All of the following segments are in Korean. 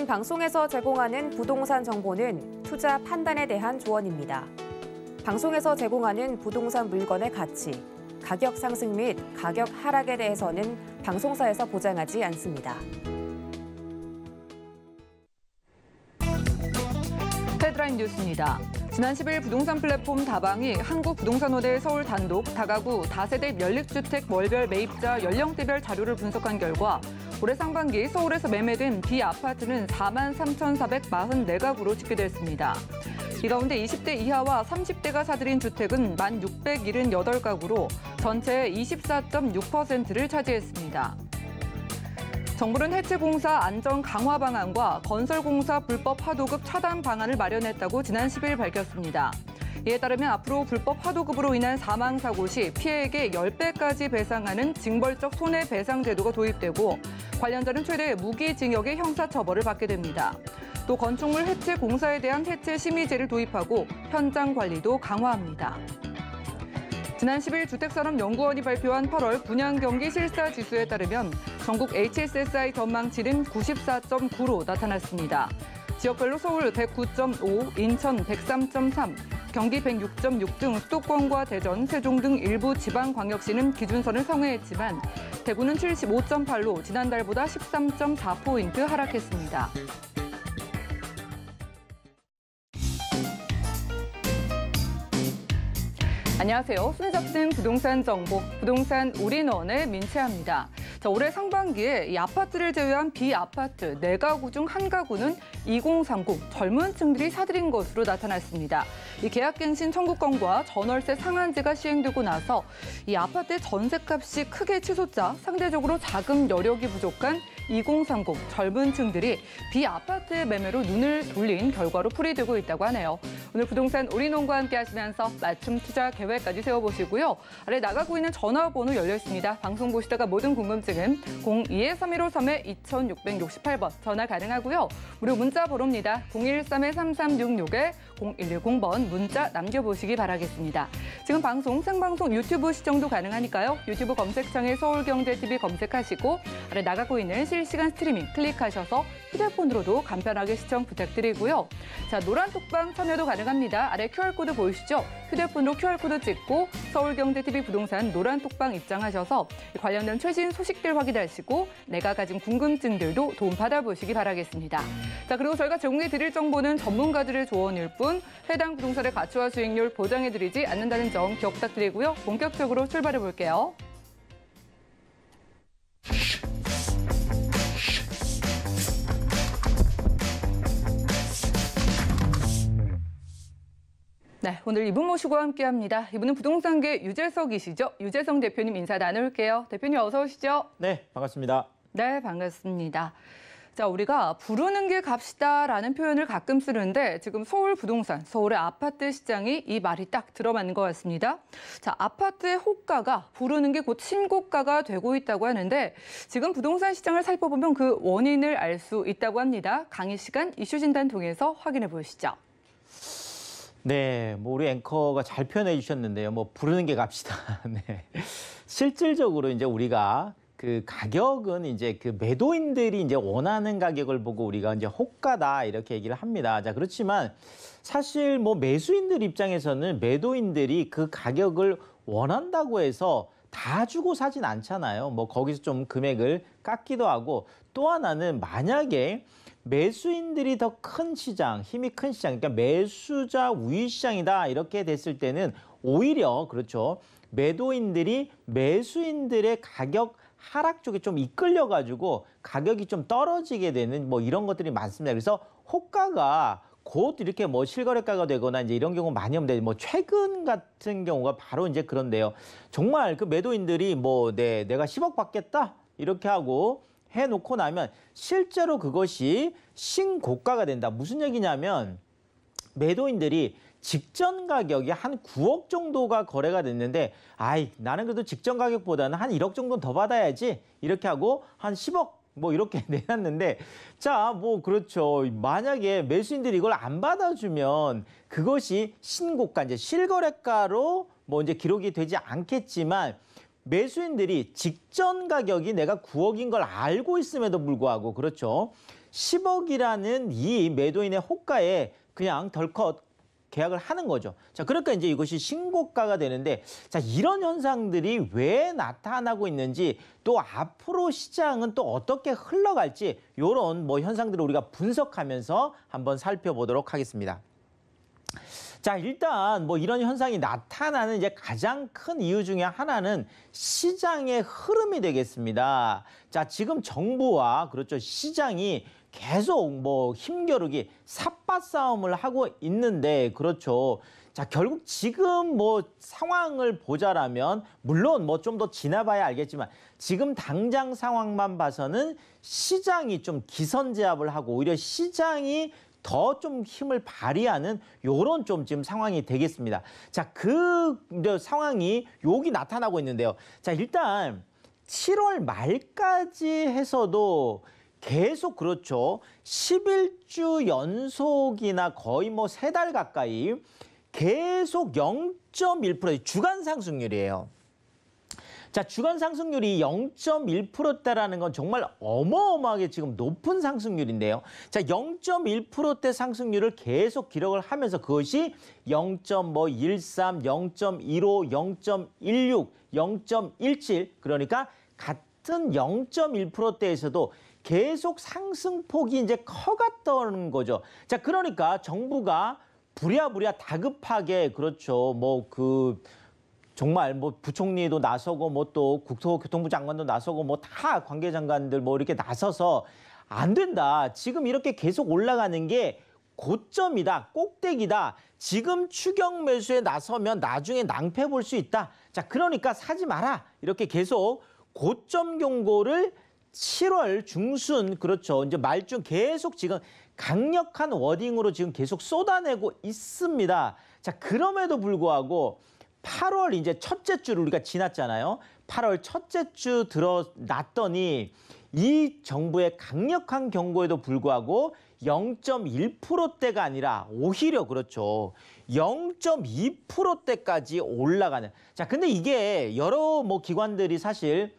이번 방송에서 제공하는 부동산 정보는 투자 판단에 대한 조언입니다. 방송에서 제공하는 부동산 물건의 가치, 가격 상승 및 가격 하락에 대해서는 방송사에서 보장하지 않습니다. 헤드라인 뉴스입니다. 지난 10일 부동산 플랫폼 다방이 한국부동산원의 서울 단독 다가구 다세대 연립주택 월별 매입자 연령대별 자료를 분석한 결과 올해 상반기 서울에서 매매된 B아파트는 43,444가구로 집계됐습니다. 이 가운데 20대 이하와 30대가 사들인 주택은 1,678가구로 전체의 24.6%를 차지했습니다. 정부는 해체공사 안전 강화 방안과 건설공사 불법 하도급 차단 방안을 마련했다고 지난 10일 밝혔습니다. 이에 따르면 앞으로 불법 하도급으로 인한 사망사고 시 피해액의 10배까지 배상하는 징벌적 손해배상 제도가 도입되고 관련자는 최대 무기징역의 형사처벌을 받게 됩니다. 또 건축물 해체 공사에 대한 해체 심의제를 도입하고 현장 관리도 강화합니다. 지난 10일 주택산업연구원이 발표한 8월 분양경기 실사지수에 따르면 전국 HSSI 전망치는 94.9로 나타났습니다. 지역별로 서울 109.5, 인천 103.3, 경기 106.6 등 수도권과 대전, 세종 등 일부 지방광역시는 기준선을 성회했지만 대구는 75.8로 지난달보다 13.4포인트 하락했습니다. 안녕하세요. 순위 잡힌 부동산 정보, 부동산 올인원의 민채합니다. 올해 상반기에 이 아파트를 제외한 B아파트 4가구 중 1가구는 2030 젊은 층들이 사들인 것으로 나타났습니다. 이 계약갱신 청구권과 전월세 상한제가 시행되고 나서 이 아파트의 전세값이 크게 치솟자 상대적으로 자금 여력이 부족한 2030 젊은 층들이 B아파트의 매매로 눈을 돌린 결과로 풀이되고 있다고 하네요. 오늘 부동산 올인원과 함께 하시면서 맞춤 투자 계획까지 세워보시고요. 아래 나가고 있는 전화번호 열려 있습니다. 방송 보시다가 모든 궁금증은 02-3153-2668번 전화 가능하고요. 무료 문자 번호입니다. 013-3366-0110번 문자 남겨보시기 바라겠습니다. 지금 방송 생방송 유튜브 시청도 가능하니까요. 유튜브 검색창에 서울경제TV 검색하시고 아래 나가고 있는 실시간 스트리밍 클릭하셔서 휴대폰으로도 간편하게 시청 부탁드리고요. 자, 노란톡방 참여도 가능합니다. 아래 QR코드 보이시죠? 휴대폰으로 QR코드 찍고 서울경제TV 부동산 노란톡방 입장하셔서 관련된 최신 소식들 확인하시고 내가 가진 궁금증들도 도움 받아보시기 바라겠습니다. 자, 그리고 저희가 제공해드릴 정보는 전문가들의 조언일 뿐 해당 부동산의 가치와 수익률 보장해드리지 않는다는 점 기억 부탁드리고요. 본격적으로 출발해볼게요. 네, 오늘 이분 모시고 함께합니다. 이분은 부동산계 유재석이시죠? 유재석 대표님 인사 나눌게요. 대표님 어서 오시죠. 네, 반갑습니다. 네, 반갑습니다. 자, 우리가 부르는 게 값이다라는 표현을 가끔 쓰는데 지금 서울 부동산, 서울의 아파트 시장이 이 말이 딱 들어맞는 것 같습니다. 자, 아파트의 호가가 부르는 게 곧 신고가가 되고 있다고 하는데 지금 부동산 시장을 살펴보면 그 원인을 알 수 있다고 합니다. 강의 시간 이슈 진단 통해서 확인해 보시죠. 네, 우리 앵커가 잘 표현해 주셨는데요. 부르는 게 값이다. 네. 실질적으로 이제 우리가 그 가격은 이제 그 매도인들이 이제 원하는 가격을 보고 우리가 이제 호가다 이렇게 얘기를 합니다. 자, 그렇지만 사실 매수인들 입장에서는 매도인들이 그 가격을 원한다고 해서 다 주고 사진 않잖아요. 거기서 좀 금액을 깎기도 하고 또 하나는 만약에 매수인들이 더 큰 시장, 힘이 큰 시장, 그러니까 매수자 우위 시장이다 이렇게 됐을 때는 오히려 그렇죠. 매도인들이 매수인들의 가격 하락 쪽에 좀 이끌려가지고 가격이 좀 떨어지게 되는 이런 것들이 많습니다. 그래서 호가가 곧 이렇게 실거래가가 되거나 이제 이런 경우 많이 없는데 최근 같은 경우가 바로 이제 그런데요. 정말 그 매도인들이 내가 10억 받겠다 이렇게 하고 해놓고 나면 실제로 그것이 신고가가 된다. 무슨 얘기냐면 매도인들이 직전 가격이 한 9억 정도가 거래가 됐는데 나는 그래도 직전 가격보다는 한 1억 정도는 더 받아야지 이렇게 하고 한 10억 이렇게 내놨는데 자, 그렇죠. 만약에 매수인들이 이걸 안 받아주면 그것이 신고가, 이제 실거래가로 이제 기록이 되지 않겠지만 매수인들이 직전 가격이 내가 9억인 걸 알고 있음에도 불구하고 그렇죠. 10억이라는 이 매도인의 호가에 그냥 덜컥 계약을 하는 거죠. 자, 그러니까 이제 이것이 신고가가 되는데, 자, 이런 현상들이 왜 나타나고 있는지, 또 앞으로 시장은 또 어떻게 흘러갈지, 요런 뭐 현상들을 우리가 분석하면서 한번 살펴보도록 하겠습니다. 자, 일단 뭐 이런 현상이 나타나는 이제 가장 큰 이유 중에 하나는 시장의 흐름이 되겠습니다. 자, 지금 정부와 그렇죠, 시장이 계속 뭐 힘겨루기 삿바 싸움을 하고 있는데, 그렇죠. 자, 결국 지금 뭐 상황을 보자라면, 물론 뭐 좀 더 지나봐야 알겠지만, 지금 당장 상황만 봐서는 시장이 좀 기선제압을 하고 오히려 시장이 더 좀 힘을 발휘하는 요런 좀 지금 상황이 되겠습니다. 자, 그 상황이 여기 나타나고 있는데요. 자, 일단 7월 말까지 해서도 계속 그렇죠. 11주 연속이나 거의 뭐 3달 가까이 계속 0.1% 주간 상승률이에요. 자, 주간 상승률이 0.1%대라는 건 정말 어마어마하게 지금 높은 상승률인데요. 자, 0.1%대 상승률을 계속 기록을 하면서 그것이 0.13, 0.15, 0.16, 0.17 그러니까 같은 0.1%대에서도 계속 상승폭이 이제 커갔던 거죠. 자, 그러니까 정부가 부랴부랴 다급하게 그렇죠. 정말 뭐 부총리도 나서고 뭐 또 국토교통부 장관도 나서고 뭐 다 관계장관들 뭐 이렇게 나서서 안 된다. 지금 이렇게 계속 올라가는 게 고점이다. 꼭대기다. 지금 추격 매수에 나서면 나중에 낭패 볼 수 있다. 자, 그러니까 사지 마라. 이렇게 계속 고점 경고를 7월 중순 그렇죠. 이제 말중 계속 지금 강력한 워딩으로 지금 계속 쏟아내고 있습니다. 자, 그럼에도 불구하고 8월 이제 첫째 주를 우리가 지났잖아요. 8월 첫째 주 들어났더니 이 정부의 강력한 경고에도 불구하고 0.1%대가 아니라 오히려 그렇죠. 0.2%대까지 올라가는. 자, 근데 이게 여러 뭐 기관들이 사실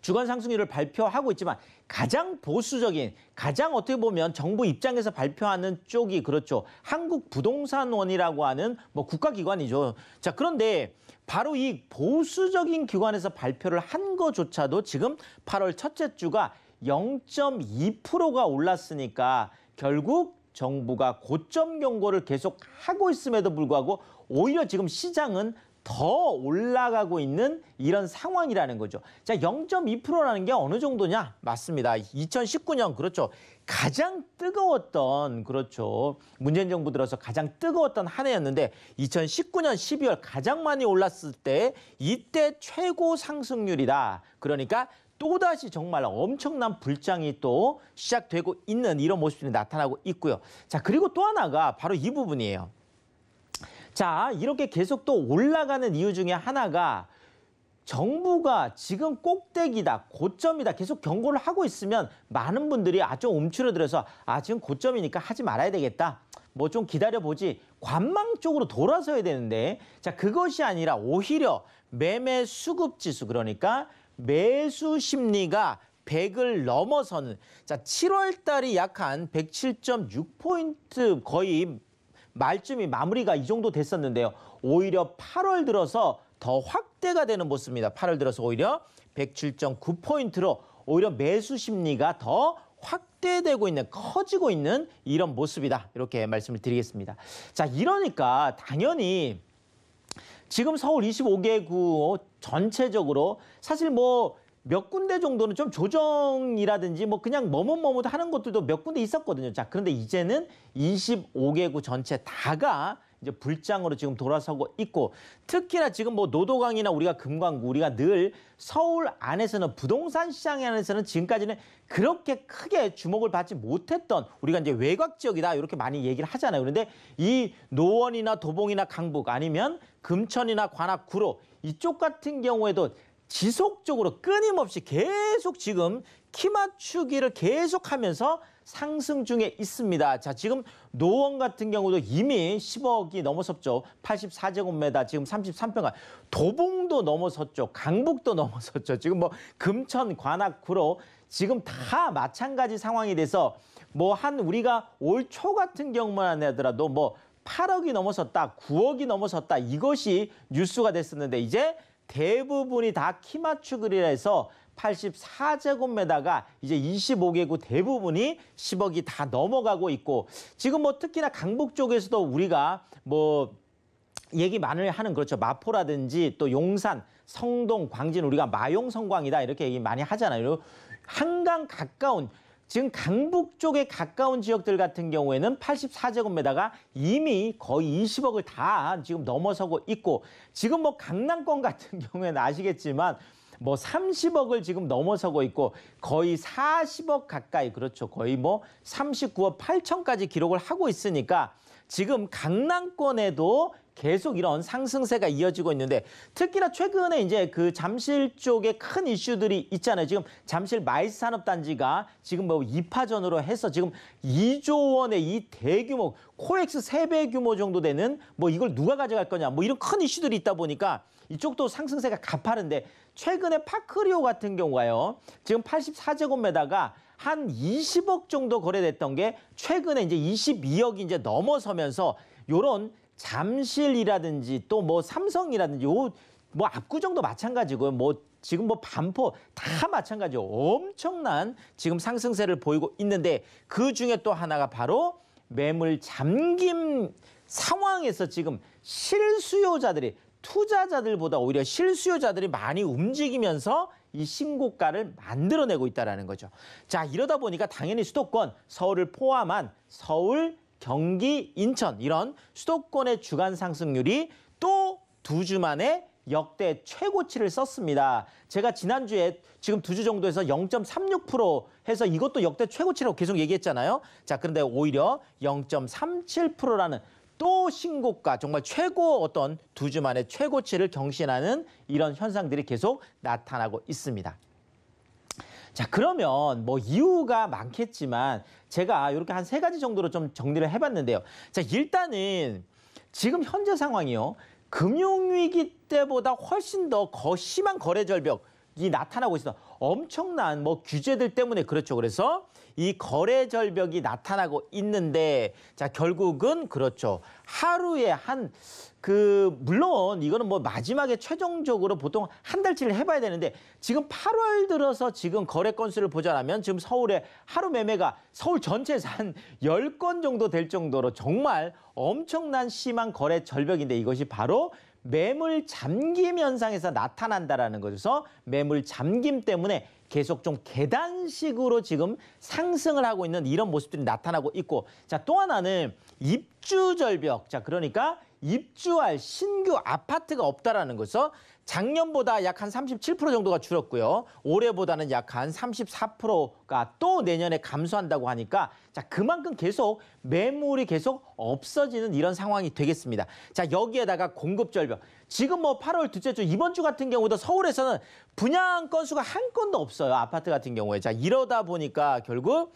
주간 상승률을 발표하고 있지만 가장 보수적인, 가장 어떻게 보면 정부 입장에서 발표하는 쪽이 그렇죠. 한국부동산원이라고 하는 뭐 국가기관이죠. 자, 그런데 바로 이 보수적인 기관에서 발표를 한 것조차도 지금 8월 첫째 주가 0.2%가 올랐으니까 결국 정부가 고점 경고를 계속 하고 있음에도 불구하고 오히려 지금 시장은 더 올라가고 있는 이런 상황이라는 거죠. 자, 0.2%라는 게 어느 정도냐? 맞습니다. 2019년 그렇죠. 가장 뜨거웠던 그렇죠. 문재인 정부 들어서 가장 뜨거웠던 한 해였는데 2019년 12월 가장 많이 올랐을 때 이때 최고 상승률이다. 그러니까 또다시 정말 엄청난 불장이 또 시작되고 있는 이런 모습이 나타나고 있고요. 자, 그리고 또 하나가 바로 이 부분이에요. 자, 이렇게 계속 또 올라가는 이유 중에 하나가 정부가 지금 꼭대기다, 고점이다 계속 경고를 하고 있으면 많은 분들이 좀 움츠러들어서 지금 고점이니까 하지 말아야 되겠다. 뭐 좀 기다려보지. 관망 쪽으로 돌아서야 되는데 자, 그것이 아니라 오히려 매매 수급 지수 그러니까 매수 심리가 100을 넘어서는 자, 7월 달이 약 한 107.6포인트 거의 말쯤이 마무리가 이 정도 됐었는데요. 오히려 8월 들어서 더 확대가 되는 모습입니다. 8월 들어서 오히려 107.9포인트로 오히려 매수 심리가 더 확대되고 있는, 커지고 있는 이런 모습이다. 이렇게 말씀을 드리겠습니다. 자, 이러니까 당연히 지금 서울 25개 구 전체적으로 사실 뭐 몇 군데 정도는 좀 조정이라든지 뭐 그냥 머뭇머뭇 하는 것들도 몇 군데 있었거든요. 자, 그런데 이제는 25개 구 전체 다가 이제 불장으로 지금 돌아서고 있고 특히나 지금 뭐 노도강이나 우리가 금강구 우리가 늘 서울 안에서는 부동산 시장 안에서는 지금까지는 그렇게 크게 주목을 받지 못했던 우리가 이제 외곽 지역이다 이렇게 많이 얘기를 하잖아요. 그런데 이 노원이나 도봉이나 강북 아니면 금천이나 관악 구로 이쪽 같은 경우에도 지속적으로 끊임없이 계속 지금 키 맞추기를 계속하면서 상승 중에 있습니다. 자, 지금 노원 같은 경우도 이미 10억이 넘어섰죠. 84제곱미터 지금 33평가. 도봉도 넘어섰죠. 강북도 넘어섰죠. 지금 뭐 금천, 관악, 구로 지금 다 마찬가지 상황이 돼서 뭐 한 우리가 올 초 같은 경우만 하더라도 뭐 8억이 넘어섰다, 9억이 넘어섰다 이것이 뉴스가 됐었는데 이제 대부분이 다 키 맞추기라 해서 84제곱미터가 이제 25개구 대부분이 10억이 다 넘어가고 있고 지금 뭐 특히나 강북 쪽에서도 우리가 뭐 얘기 많이 하는 그렇죠. 마포라든지 또 용산, 성동, 광진 우리가 마용성광이다 이렇게 얘기 많이 하잖아요. 한강 가까운 지금 강북 쪽에 가까운 지역들 같은 경우에는 84제곱미터가 이미 거의 20억을 다 지금 넘어서고 있고 지금 뭐 강남권 같은 경우에는 아시겠지만 뭐 30억을 지금 넘어서고 있고 거의 40억 가까이 그렇죠. 거의 뭐 39억 8천까지 기록을 하고 있으니까 지금 강남권에도 계속 이런 상승세가 이어지고 있는데 특히나 최근에 이제 그 잠실 쪽에 큰 이슈들이 있잖아요. 지금 잠실 마이스 산업단지가 지금 뭐 2파전으로 해서 지금 2조 원의 이 대규모 코엑스 3배 규모 정도 되는 뭐 이걸 누가 가져갈 거냐 뭐 이런 큰 이슈들이 있다 보니까 이쪽도 상승세가 가파른데 최근에 파크리오 같은 경우가요. 지금 84제곱미터가 한 20억 정도 거래됐던 게 최근에 이제 22억이 이제 넘어서면서 요런 잠실이라든지 또 뭐 삼성이라든지 요 뭐 압구정도 마찬가지고요. 뭐 지금 뭐 반포 다 마찬가지요. 엄청난 지금 상승세를 보이고 있는데 그 중에 또 하나가 바로 매물 잠김 상황에서 지금 실수요자들이 투자자들보다 오히려 실수요자들이 많이 움직이면서 이 신고가를 만들어내고 있다는 거죠. 자, 이러다 보니까 당연히 수도권, 서울을 포함한 서울, 경기, 인천 이런 수도권의 주간 상승률이 또 2주 만에 역대 최고치를 썼습니다. 제가 지난주에 지금 2주 정도에서 0.36% 해서 이것도 역대 최고치라고 계속 얘기했잖아요. 자, 그런데 오히려 0.37%라는 또 신고가 정말 최고 어떤 2주 만에 최고치를 경신하는 이런 현상들이 계속 나타나고 있습니다. 자, 그러면 뭐 이유가 많겠지만 제가 이렇게 한 3가지 정도로 좀 정리를 해봤는데요. 자, 일단은 지금 현재 상황이요. 금융위기 때보다 훨씬 더 심한 거래 절벽이 나타나고 있어. 엄청난 뭐 규제들 때문에 그렇죠. 그래서 이 거래 절벽이 나타나고 있는데 자, 결국은 그렇죠. 하루에 물론 이거는 뭐 마지막에 최종적으로 보통 한 달치를 해봐야 되는데 지금 8월 들어서 지금 거래 건수를 보자면 지금 서울에 하루 매매가 서울 전체에서 한 10건 정도 될 정도로 정말 엄청난 심한 거래 절벽인데 이것이 바로 매물 잠김 현상에서 나타난다라는 거죠. 매물 잠김 때문에 계속 좀 계단식으로 지금 상승을 하고 있는 이런 모습들이 나타나고 있고 자, 또 하나는 입주 절벽. 자, 그러니까 입주할 신규 아파트가 없다라는 거죠. 작년보다 약 한 37% 정도가 줄었고요. 올해보다는 약 한 34%가 또 내년에 감소한다고 하니까 자, 그만큼 계속 매물이 계속 없어지는 이런 상황이 되겠습니다. 자, 여기에다가 공급 절벽. 지금 뭐 8월 둘째 주 이번 주 같은 경우도 서울에서는 분양 건수가 한 건도 없어요. 아파트 같은 경우에. 자, 이러다 보니까 결국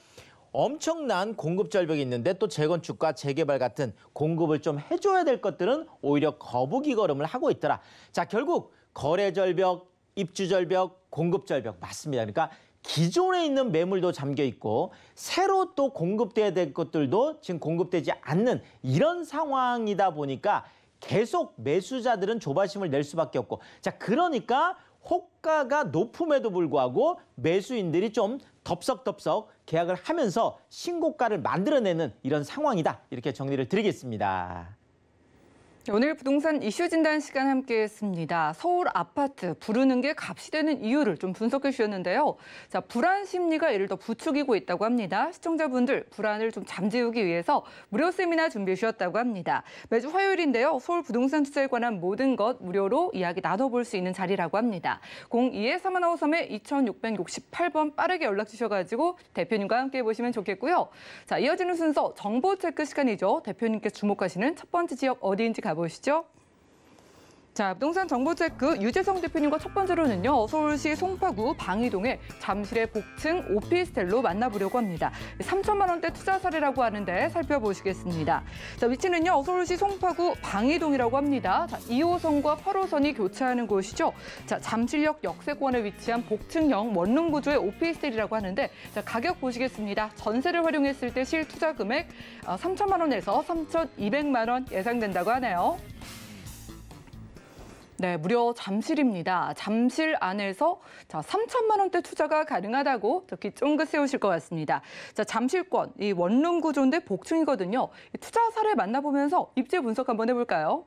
엄청난 공급 절벽이 있는데 또 재건축과 재개발 같은 공급을 좀 해줘야 될 것들은 오히려 거북이 걸음을 하고 있더라. 자, 결국 거래 절벽, 입주 절벽, 공급 절벽 맞습니다. 그러니까 기존에 있는 매물도 잠겨 있고 새로 또 공급돼야 될 것들도 지금 공급되지 않는 이런 상황이다 보니까 계속 매수자들은 조바심을 낼 수밖에 없고 자, 그러니까 호가가 높음에도 불구하고 매수인들이 좀 덥석덥석 계약을 하면서 신고가를 만들어내는 이런 상황이다. 이렇게 정리를 드리겠습니다. 오늘 부동산 이슈 진단 시간 함께했습니다. 서울 아파트 부르는 게 값이 되는 이유를 좀 분석해 주셨는데요. 자, 불안 심리가 이를 더 부추기고 있다고 합니다. 시청자분들 불안을 좀 잠재우기 위해서 무료 세미나 준비해 주셨다고 합니다. 매주 화요일인데요. 서울 부동산 투자에 관한 모든 것 무료로 이야기 나눠볼 수 있는 자리라고 합니다. 02-3153-2668번 빠르게 연락 주셔가지고 대표님과 함께 보시면 좋겠고요. 자, 이어지는 순서 정보 체크 시간이죠. 대표님께 주목하시는 첫 번째 지역 어디인지 가보시죠. 자, 부동산 정보체크 유재성 대표님과 첫 번째로는요. 서울시 송파구 방이동의 잠실의 복층 오피스텔로 만나보려고 합니다. 3천만 원대 투자 사례라고 하는데 살펴보시겠습니다. 자, 위치는요. 서울시 송파구 방이동이라고 합니다. 자, 2호선과 8호선이 교차하는 곳이죠. 자, 잠실역 역세권에 위치한 복층형 원룸 구조의 오피스텔이라고 하는데 자, 가격 보시겠습니다. 전세를 활용했을 때 실투자 금액 3천만 원에서 3,200만 원 예상된다고 하네요. 네, 무려 잠실입니다. 잠실 안에서 자, 3천만 원대 투자가 가능하다고 저기 쫑긋 세우실 것 같습니다. 자, 잠실권, 이 원룸 구조인데 복층이거든요. 투자 사례 만나보면서 입지 분석 한번 해볼까요?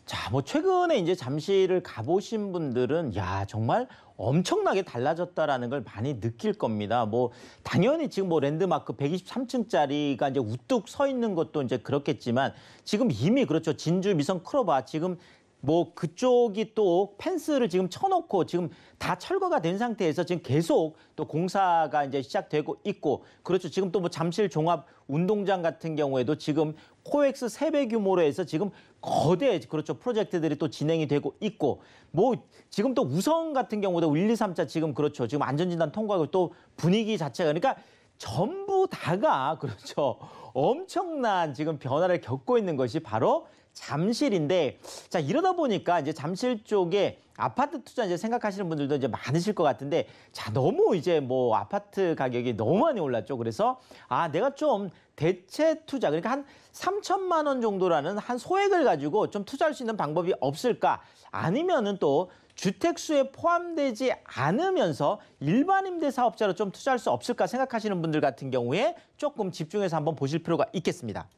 자, 뭐 최근에 이제 잠실을 가보신 분들은 야, 정말 엄청나게 달라졌다라는 걸 많이 느낄 겁니다. 뭐 당연히 지금 뭐 랜드마크 123층짜리가 이제 우뚝 서 있는 것도 이제 그렇겠지만 지금 이미 그렇죠. 진주 미성 클로바 지금 뭐 그쪽이 또 펜스를 지금 쳐놓고 지금 다 철거가 된 상태에서 지금 계속 또 공사가 이제 시작되고 있고 그렇죠. 지금 또 뭐 잠실 종합 운동장 같은 경우에도 지금 코엑스 3배 규모로 해서 지금 거대 그렇죠. 프로젝트들이 또 진행이 되고 있고 뭐 지금 또 우성 같은 경우도 1, 2, 3차 지금 그렇죠. 지금 안전진단 통과하고 또 분위기 자체가 그러니까 전부 다가 그렇죠. 엄청난 지금 변화를 겪고 있는 것이 바로 잠실인데 자 이러다 보니까 이제 잠실 쪽에 아파트 투자 이제 생각하시는 분들도 이제 많으실 것 같은데 자 너무 이제 뭐 아파트 가격이 너무 많이 올랐죠. 그래서 아 내가 좀 대체 투자 그러니까 한 3천만 원 정도라는 한 소액을 가지고 좀 투자할 수 있는 방법이 없을까? 아니면은 또 주택수에 포함되지 않으면서 일반 임대 사업자로 좀 투자할 수 없을까 생각하시는 분들 같은 경우에 조금 집중해서 한번 보실 필요가 있겠습니다.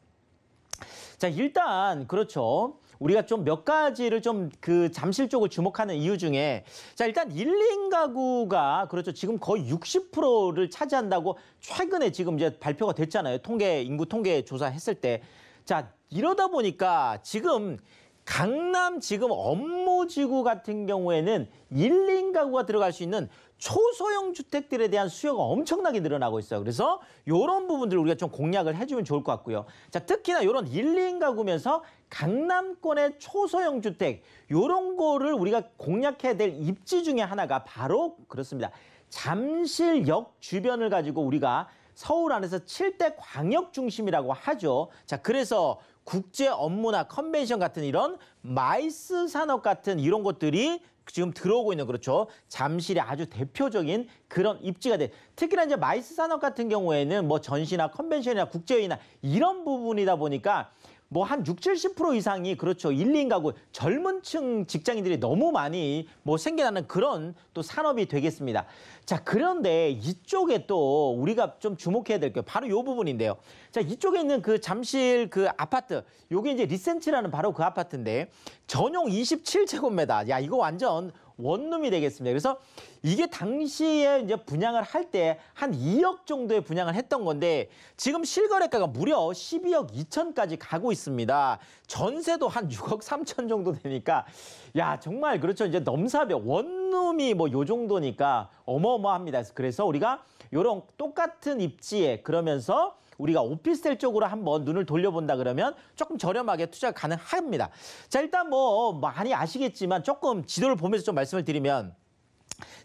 자, 일단 그렇죠. 우리가 좀 몇 가지를 좀 그 잠실 쪽을 주목하는 이유 중에 자, 일단 1인 가구가 그렇죠. 지금 거의 60%를 차지한다고 최근에 지금 이제 발표가 됐잖아요. 인구 통계 조사했을 때. 자, 이러다 보니까 지금 강남 지금 업무지구 같은 경우에는 1인 가구가 들어갈 수 있는 초소형 주택들에 대한 수요가 엄청나게 늘어나고 있어요. 그래서 이런 부분들을 우리가 좀 공략을 해주면 좋을 것 같고요. 자, 특히나 이런 1인 가구면서 강남권의 초소형 주택 이런 거를 우리가 공략해야 될 입지 중에 하나가 바로 그렇습니다. 잠실역 주변을 가지고 우리가 서울 안에서 7대 광역 중심이라고 하죠. 자, 그래서 국제 업무나 컨벤션 같은 이런 마이스 산업 같은 이런 것들이 지금 들어오고 있는 그렇죠. 잠실의 아주 대표적인 그런 입지가 돼. 특히나 이제 마이스 산업 같은 경우에는 뭐 전시나 컨벤션이나 국제회의나 이런 부분이다 보니까 뭐 한 60, 70% 이상이 그렇죠. 1인 가구 젊은 층 직장인들이 너무 많이 뭐 생겨나는 그런 또 산업이 되겠습니다. 자, 그런데 이쪽에 또 우리가 좀 주목해야 될 게 바로 이 부분인데요. 자, 이쪽에 있는 그 잠실 그 아파트, 요게 이제 리센치라는 바로 그 아파트인데 전용 27제곱미터. 야, 이거 완전 원룸이 되겠습니다. 그래서 이게 당시에 이제 분양을 할 때 한 2억 정도의 분양을 했던 건데 지금 실거래가가 무려 12억 2천까지 가고 있습니다. 전세도 한 6억 3천 정도 되니까 야 정말 그렇죠. 이제 넘사벽 원룸이 뭐 요 정도니까 어마어마합니다. 그래서 우리가 요런 똑같은 입지에 그러면서 우리가 오피스텔 쪽으로 한번 눈을 돌려본다 그러면 조금 저렴하게 투자가 가능합니다. 자, 일단 뭐 많이 아시겠지만 조금 지도를 보면서 좀 말씀을 드리면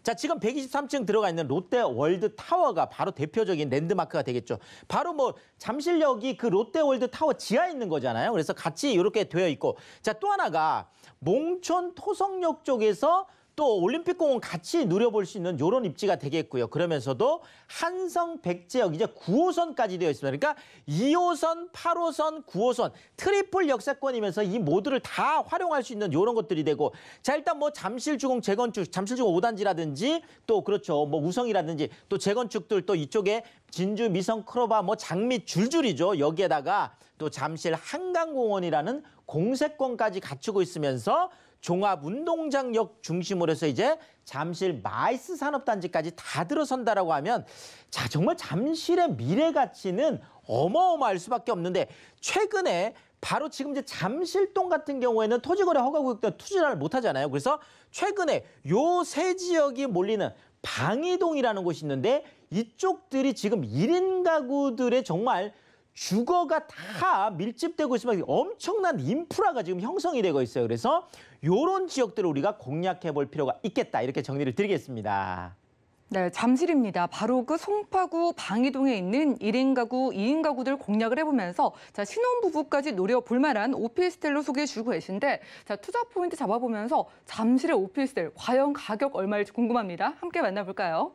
자, 지금 123층 들어가 있는 롯데월드 타워가 바로 대표적인 랜드마크가 되겠죠. 바로 뭐 잠실역이 그 롯데월드 타워 지하에 있는 거잖아요. 그래서 같이 이렇게 되어 있고 자, 또 하나가 몽촌 토성역 쪽에서 또 올림픽공원 같이 누려볼 수 있는 이런 입지가 되겠고요. 그러면서도 한성 백제역 이제 9호선까지 되어 있습니다. 그러니까 2호선, 8호선, 9호선 트리플 역세권이면서 이 모두를 다 활용할 수 있는 이런 것들이 되고 자 일단 뭐 잠실주공 재건축, 잠실주공 5단지라든지 또 그렇죠. 뭐 우성이라든지 또 재건축들 또 이쪽에 진주 미성 크로바 뭐 장미 줄줄이죠. 여기에다가 또 잠실 한강공원이라는 공세권까지 갖추고 있으면서 종합운동장역 중심으로 해서 이제 잠실 마이스 산업단지까지 다 들어선다라고 하면 자 정말 잠실의 미래 가치는 어마어마할 수밖에 없는데 최근에 바로 지금 이제 잠실동 같은 경우에는 토지거래 허가구역 때문에 투자를 못하잖아요. 그래서 최근에 요 세 지역이 몰리는 방이동이라는 곳이 있는데 이쪽들이 지금 1인 가구들의 정말 주거가 다 밀집되고 있으면 엄청난 인프라가 지금 형성이 되고 있어요. 그래서 이런 지역들을 우리가 공략해 볼 필요가 있겠다. 이렇게 정리를 드리겠습니다. 네, 잠실입니다. 바로 그 송파구 방이동에 있는 1인 가구, 2인 가구들 공략을 해보면서 신혼부부까지 노려볼 만한 오피스텔로 소개해 주고 계신데 투자 포인트 잡아보면서 잠실의 오피스텔 과연 가격 얼마일지 궁금합니다. 함께 만나볼까요?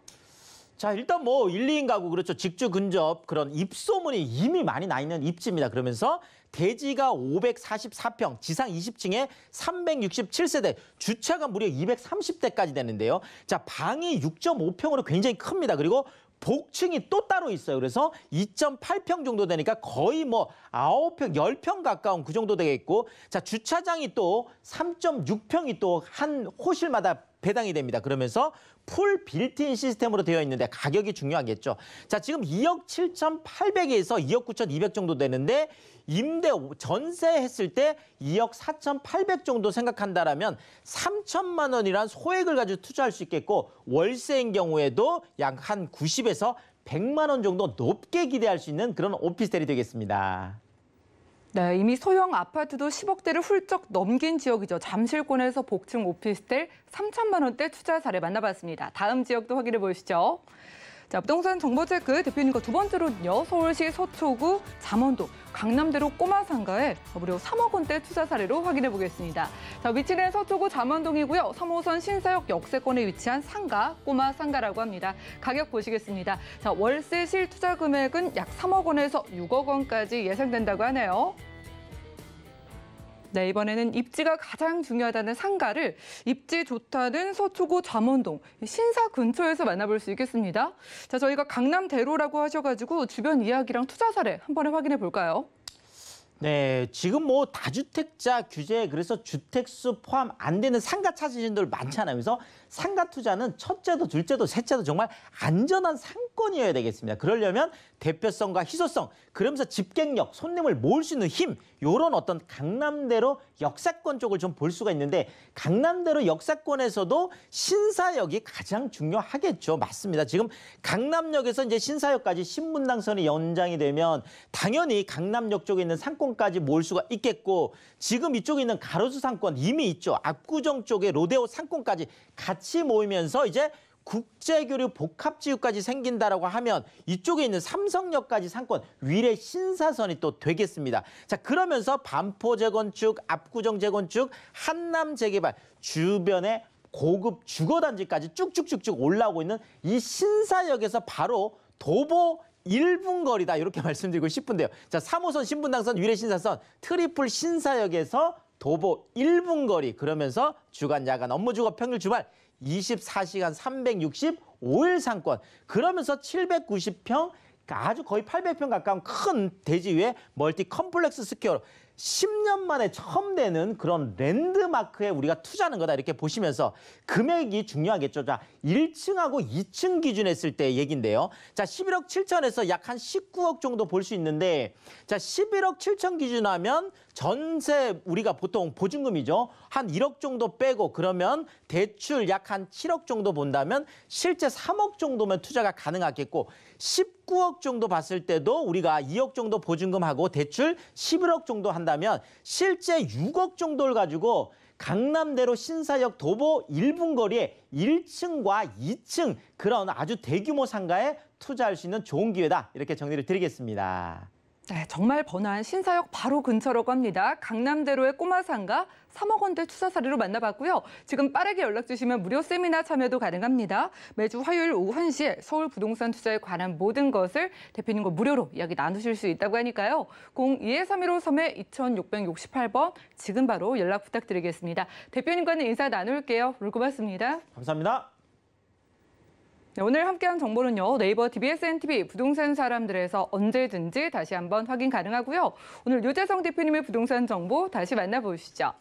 자, 일단 1, 2인 가구, 그렇죠. 직주 근접 그런 입소문이 이미 많이 나 있는 입지입니다. 그러면서 대지가 544평, 지상 20층에 367세대, 주차가 무려 230대까지 되는데요. 자, 방이 6.5평으로 굉장히 큽니다. 그리고 복층이 또 따로 있어요. 그래서 2.8평 정도 되니까 거의 9평, 10평 가까운 그 정도 되겠고, 자, 주차장이 또 3.6평이 또 한 호실마다 배당이 됩니다. 그러면서 풀 빌트인 시스템으로 되어 있는데 가격이 중요하겠죠. 자, 지금 2억 7,800에서 2억 9,200 정도 되는데 임대 전세했을 때 2억 4,800 정도 생각한다라면 3천만 원이란 소액을 가지고 투자할 수 있겠고 월세인 경우에도 약 한 90에서 100만 원 정도 높게 기대할 수 있는 그런 오피스텔이 되겠습니다. 네, 이미 소형 아파트도 10억대를 훌쩍 넘긴 지역이죠. 잠실권에서 복층 오피스텔 3천만 원대 투자 사례 만나봤습니다. 다음 지역도 확인해 보시죠. 자, 부동산 정보체크 대표님과 두 번째로는요. 서울시 서초구 잠원동 강남대로 꼬마상가에 무려 3억 원대 투자 사례로 확인해 보겠습니다. 자, 위치는 서초구 잠원동이고요. 3호선 신사역 역세권에 위치한 상가, 꼬마상가라고 합니다. 가격 보시겠습니다. 자, 월세 실투자 금액은 약 3억 원에서 6억 원까지 예상된다고 하네요. 네, 이번에는 입지가 가장 중요하다는 상가를 입지 좋다는 서초구 잠원동 신사 근처에서 만나볼 수 있겠습니다. 자, 저희가 강남대로라고 하셔가지고 주변 이야기랑 투자 사례 한 번에 확인해 볼까요? 네, 지금 다주택자 규제, 그래서 주택수 포함 안 되는 상가 찾으시는 분들 많잖아요. 그래서 상가 투자는 첫째도 둘째도 셋째도 정말 안전한 상권이어야 되겠습니다. 그러려면 대표성과 희소성, 그러면서 집객력, 손님을 모을 수 있는 힘, 이런 어떤 강남대로 역사권 쪽을 좀 볼 수가 있는데 강남대로 역사권에서도 신사역이 가장 중요하겠죠. 맞습니다. 지금 강남역에서 이제 신사역까지 신분당선이 연장이 되면 당연히 강남역 쪽에 있는 상권까지 모을 수가 있겠고 지금 이쪽에 있는 가로수 상권 이미 있죠. 압구정 쪽에 로데오 상권까지 같이 모이면서 이제 국제교류 복합지구까지 생긴다라고 하면 이쪽에 있는 삼성역까지 상권 위례 신사선이 또 되겠습니다. 자, 그러면서 반포 재건축, 압구정 재건축, 한남 재개발 주변에 고급 주거단지까지 쭉쭉쭉쭉 올라오고 있는 이 신사역에서 바로 도보 1분 거리다 이렇게 말씀드리고 싶은데요. 자, 3호선 신분당선 위례 신사선 트리플 신사역에서 도보 1분 거리, 그러면서 주간 야간 업무 주거 평일 주말 24시간 365일 상권, 그러면서 790평 아주 거의 800평 가까운 큰 대지 위에 멀티 컴플렉스 스퀘어 10년 만에 처음 되는 그런 랜드마크에 우리가 투자하는 거다 이렇게 보시면서 금액이 중요하겠죠. 자, 1층하고 2층 기준했을 때 얘기인데요. 자, 11억 7천에서 약 한 19억 정도 볼 수 있는데 자, 11억 7천 기준하면 전세 우리가 보통 보증금이죠. 한 1억 정도 빼고 그러면 대출 약 한 7억 정도 본다면 실제 3억 정도면 투자가 가능하겠고 19억 정도 봤을 때도 우리가 2억 정도 보증금하고 대출 11억 정도 한다면 실제 6억 정도를 가지고 강남대로 신사역 도보 1분 거리에 1층과 2층 그런 아주 대규모 상가에 투자할 수 있는 좋은 기회다. 이렇게 정리를 드리겠습니다. 네, 정말 번화한 신사역 바로 근처라고 합니다. 강남대로의 꼬마상가 3억 원대 투자 사례로 만나봤고요. 지금 빠르게 연락 주시면 무료 세미나 참여도 가능합니다. 매주 화요일 오후 1시에 서울 부동산 투자에 관한 모든 것을 대표님과 무료로 이야기 나누실 수 있다고 하니까요. 02-3153-2668번 지금 바로 연락 부탁드리겠습니다. 대표님과는 인사 나눌게요. 오늘 고맙습니다. 감사합니다. 네, 오늘 함께한 정보는요. 네이버 TBSNTV 부동산 사람들에서 언제든지 다시 한번 확인 가능하고요. 오늘 유재성 대표님의 부동산 정보 다시 만나보시죠.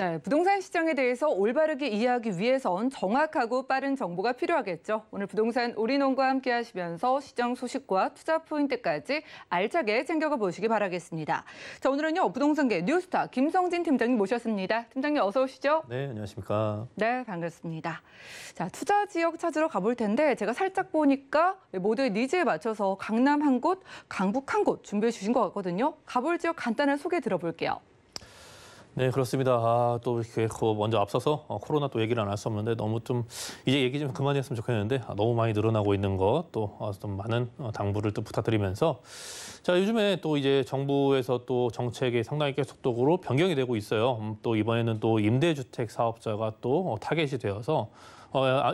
네, 부동산 시장에 대해서 올바르게 이해하기 위해선 정확하고 빠른 정보가 필요하겠죠. 오늘 부동산 올인원과 함께 하시면서 시장 소식과 투자 포인트까지 알차게 챙겨가 보시기 바라겠습니다. 자, 오늘은요, 부동산계 뉴스타 김성진 팀장님 모셨습니다. 팀장님 어서 오시죠. 네, 안녕하십니까. 네, 반갑습니다. 자, 투자 지역 찾으러 가볼 텐데 제가 살짝 보니까 모두의 니즈에 맞춰서 강남 한 곳, 강북 한 곳 준비해 주신 것 같거든요. 가볼 지역 간단한 소개 들어볼게요. 네, 그렇습니다. 또 이렇게 먼저 앞서서 코로나 또 얘기를 안 할 수 없는데 너무 좀 이제 얘기 좀 그만했으면 좋겠는데 너무 많이 늘어나고 있는 것 또 좀 많은 당부를 또 부탁드리면서 자, 요즘에 또 이제 정부에서 또 정책이 상당히 계속적으로 변경이 되고 있어요. 또 이번에는 또 임대주택 사업자가 또 타겟이 되어서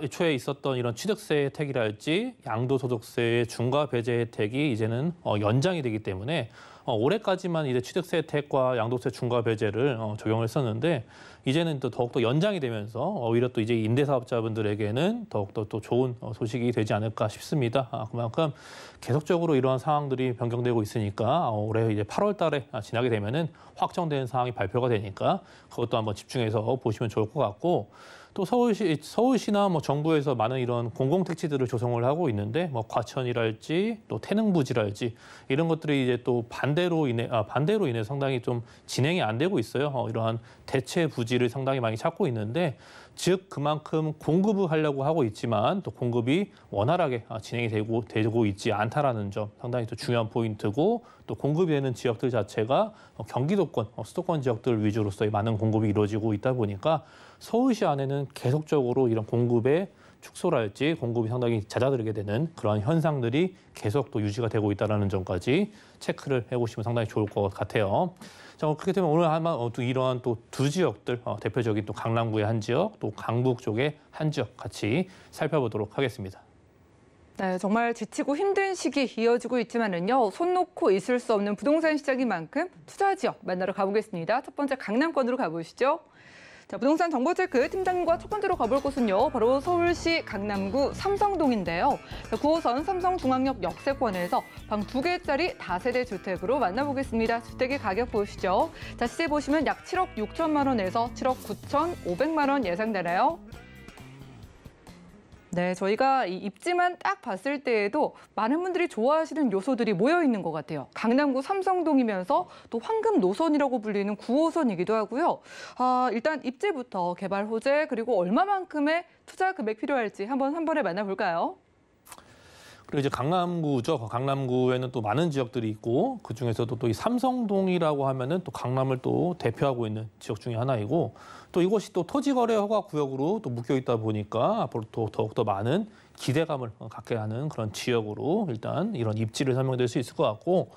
애초에 있었던 이런 취득세 혜택이랄지 양도소득세의 중과 배제 혜택이 이제는 연장이 되기 때문에 올해까지만 이제 취득세 혜택과 양도세 중과 배제를 적용을 했었는데 이제는 또 더욱더 연장이 되면서 오히려 또 이제 임대사업자분들에게는 더욱더 또 좋은 소식이 되지 않을까 싶습니다. 그만큼 계속적으로 이러한 상황들이 변경되고 있으니까 올해 이제 8월 달에 지나게 되면은 확정된 상황이 발표가 되니까 그것도 한번 집중해서 보시면 좋을 것 같고 또 서울시나 뭐 정부에서 많은 이런 공공택지들을 조성을 하고 있는데 뭐 과천이랄지 또 태능부지랄지 이런 것들이 이제 또 반대로 인해 상당히 좀 진행이 안 되고 있어요. 이러한 대체 부지를 상당히 많이 찾고 있는데 즉 그만큼 공급을 하려고 하고 있지만 또 공급이 원활하게 진행이 되고 있지 않다라는 점 상당히 또 중요한 포인트고 또 공급이 되는 지역들 자체가 경기도권, 수도권 지역들 위주로서의 많은 공급이 이루어지고 있다 보니까 서울시 안에는 계속적으로 이런 공급의 축소랄지 공급이 상당히 잦아들게 되는 그런 현상들이 계속 또 유지가 되고 있다는 점까지 체크를 해보시면 상당히 좋을 것 같아요. 자, 그렇게 되면 오늘 아마 또 이러한 또 두 지역들 대표적인 또 강남구의 한 지역 또 강북 쪽의 한 지역 같이 살펴보도록 하겠습니다. 네, 정말 지치고 힘든 시기 이어지고 있지만은요, 손 놓고 있을 수 없는 부동산 시장인 만큼 투자 지역 만나러 가보겠습니다. 첫 번째 강남권으로 가보시죠. 자, 부동산 정보체크 팀장님과 첫 번째로 가볼 곳은요, 바로 서울시 강남구 삼성동인데요. 9호선 삼성중앙역 역세권에서 방 2개짜리 다세대 주택으로 만나보겠습니다. 주택의 가격 보시죠. 자, 시세 보시면 약 7억 6천만 원에서 7억 9,500만 원 예상되나요? 네, 저희가 이 입지만 딱 봤을 때에도 많은 분들이 좋아하시는 요소들이 모여 있는 것 같아요. 강남구 삼성동이면서 또 황금 노선이라고 불리는 9호선이기도 하고요. 일단 입지부터 개발 호재 그리고 얼마만큼의 투자 금액 필요할지 한 번에 만나볼까요? 그리고 이제 강남구죠. 강남구에는 또 많은 지역들이 있고 그 중에서도 또 이 삼성동이라고 하면은 또 강남을 또 대표하고 있는 지역 중에 하나이고 또 이곳이 또 토지거래 허가 구역으로 또 묶여 있다 보니까 앞으로 또 더욱더 많은 기대감을 갖게 하는 그런 지역으로 일단 이런 입지를 설명될 수 있을 것 같고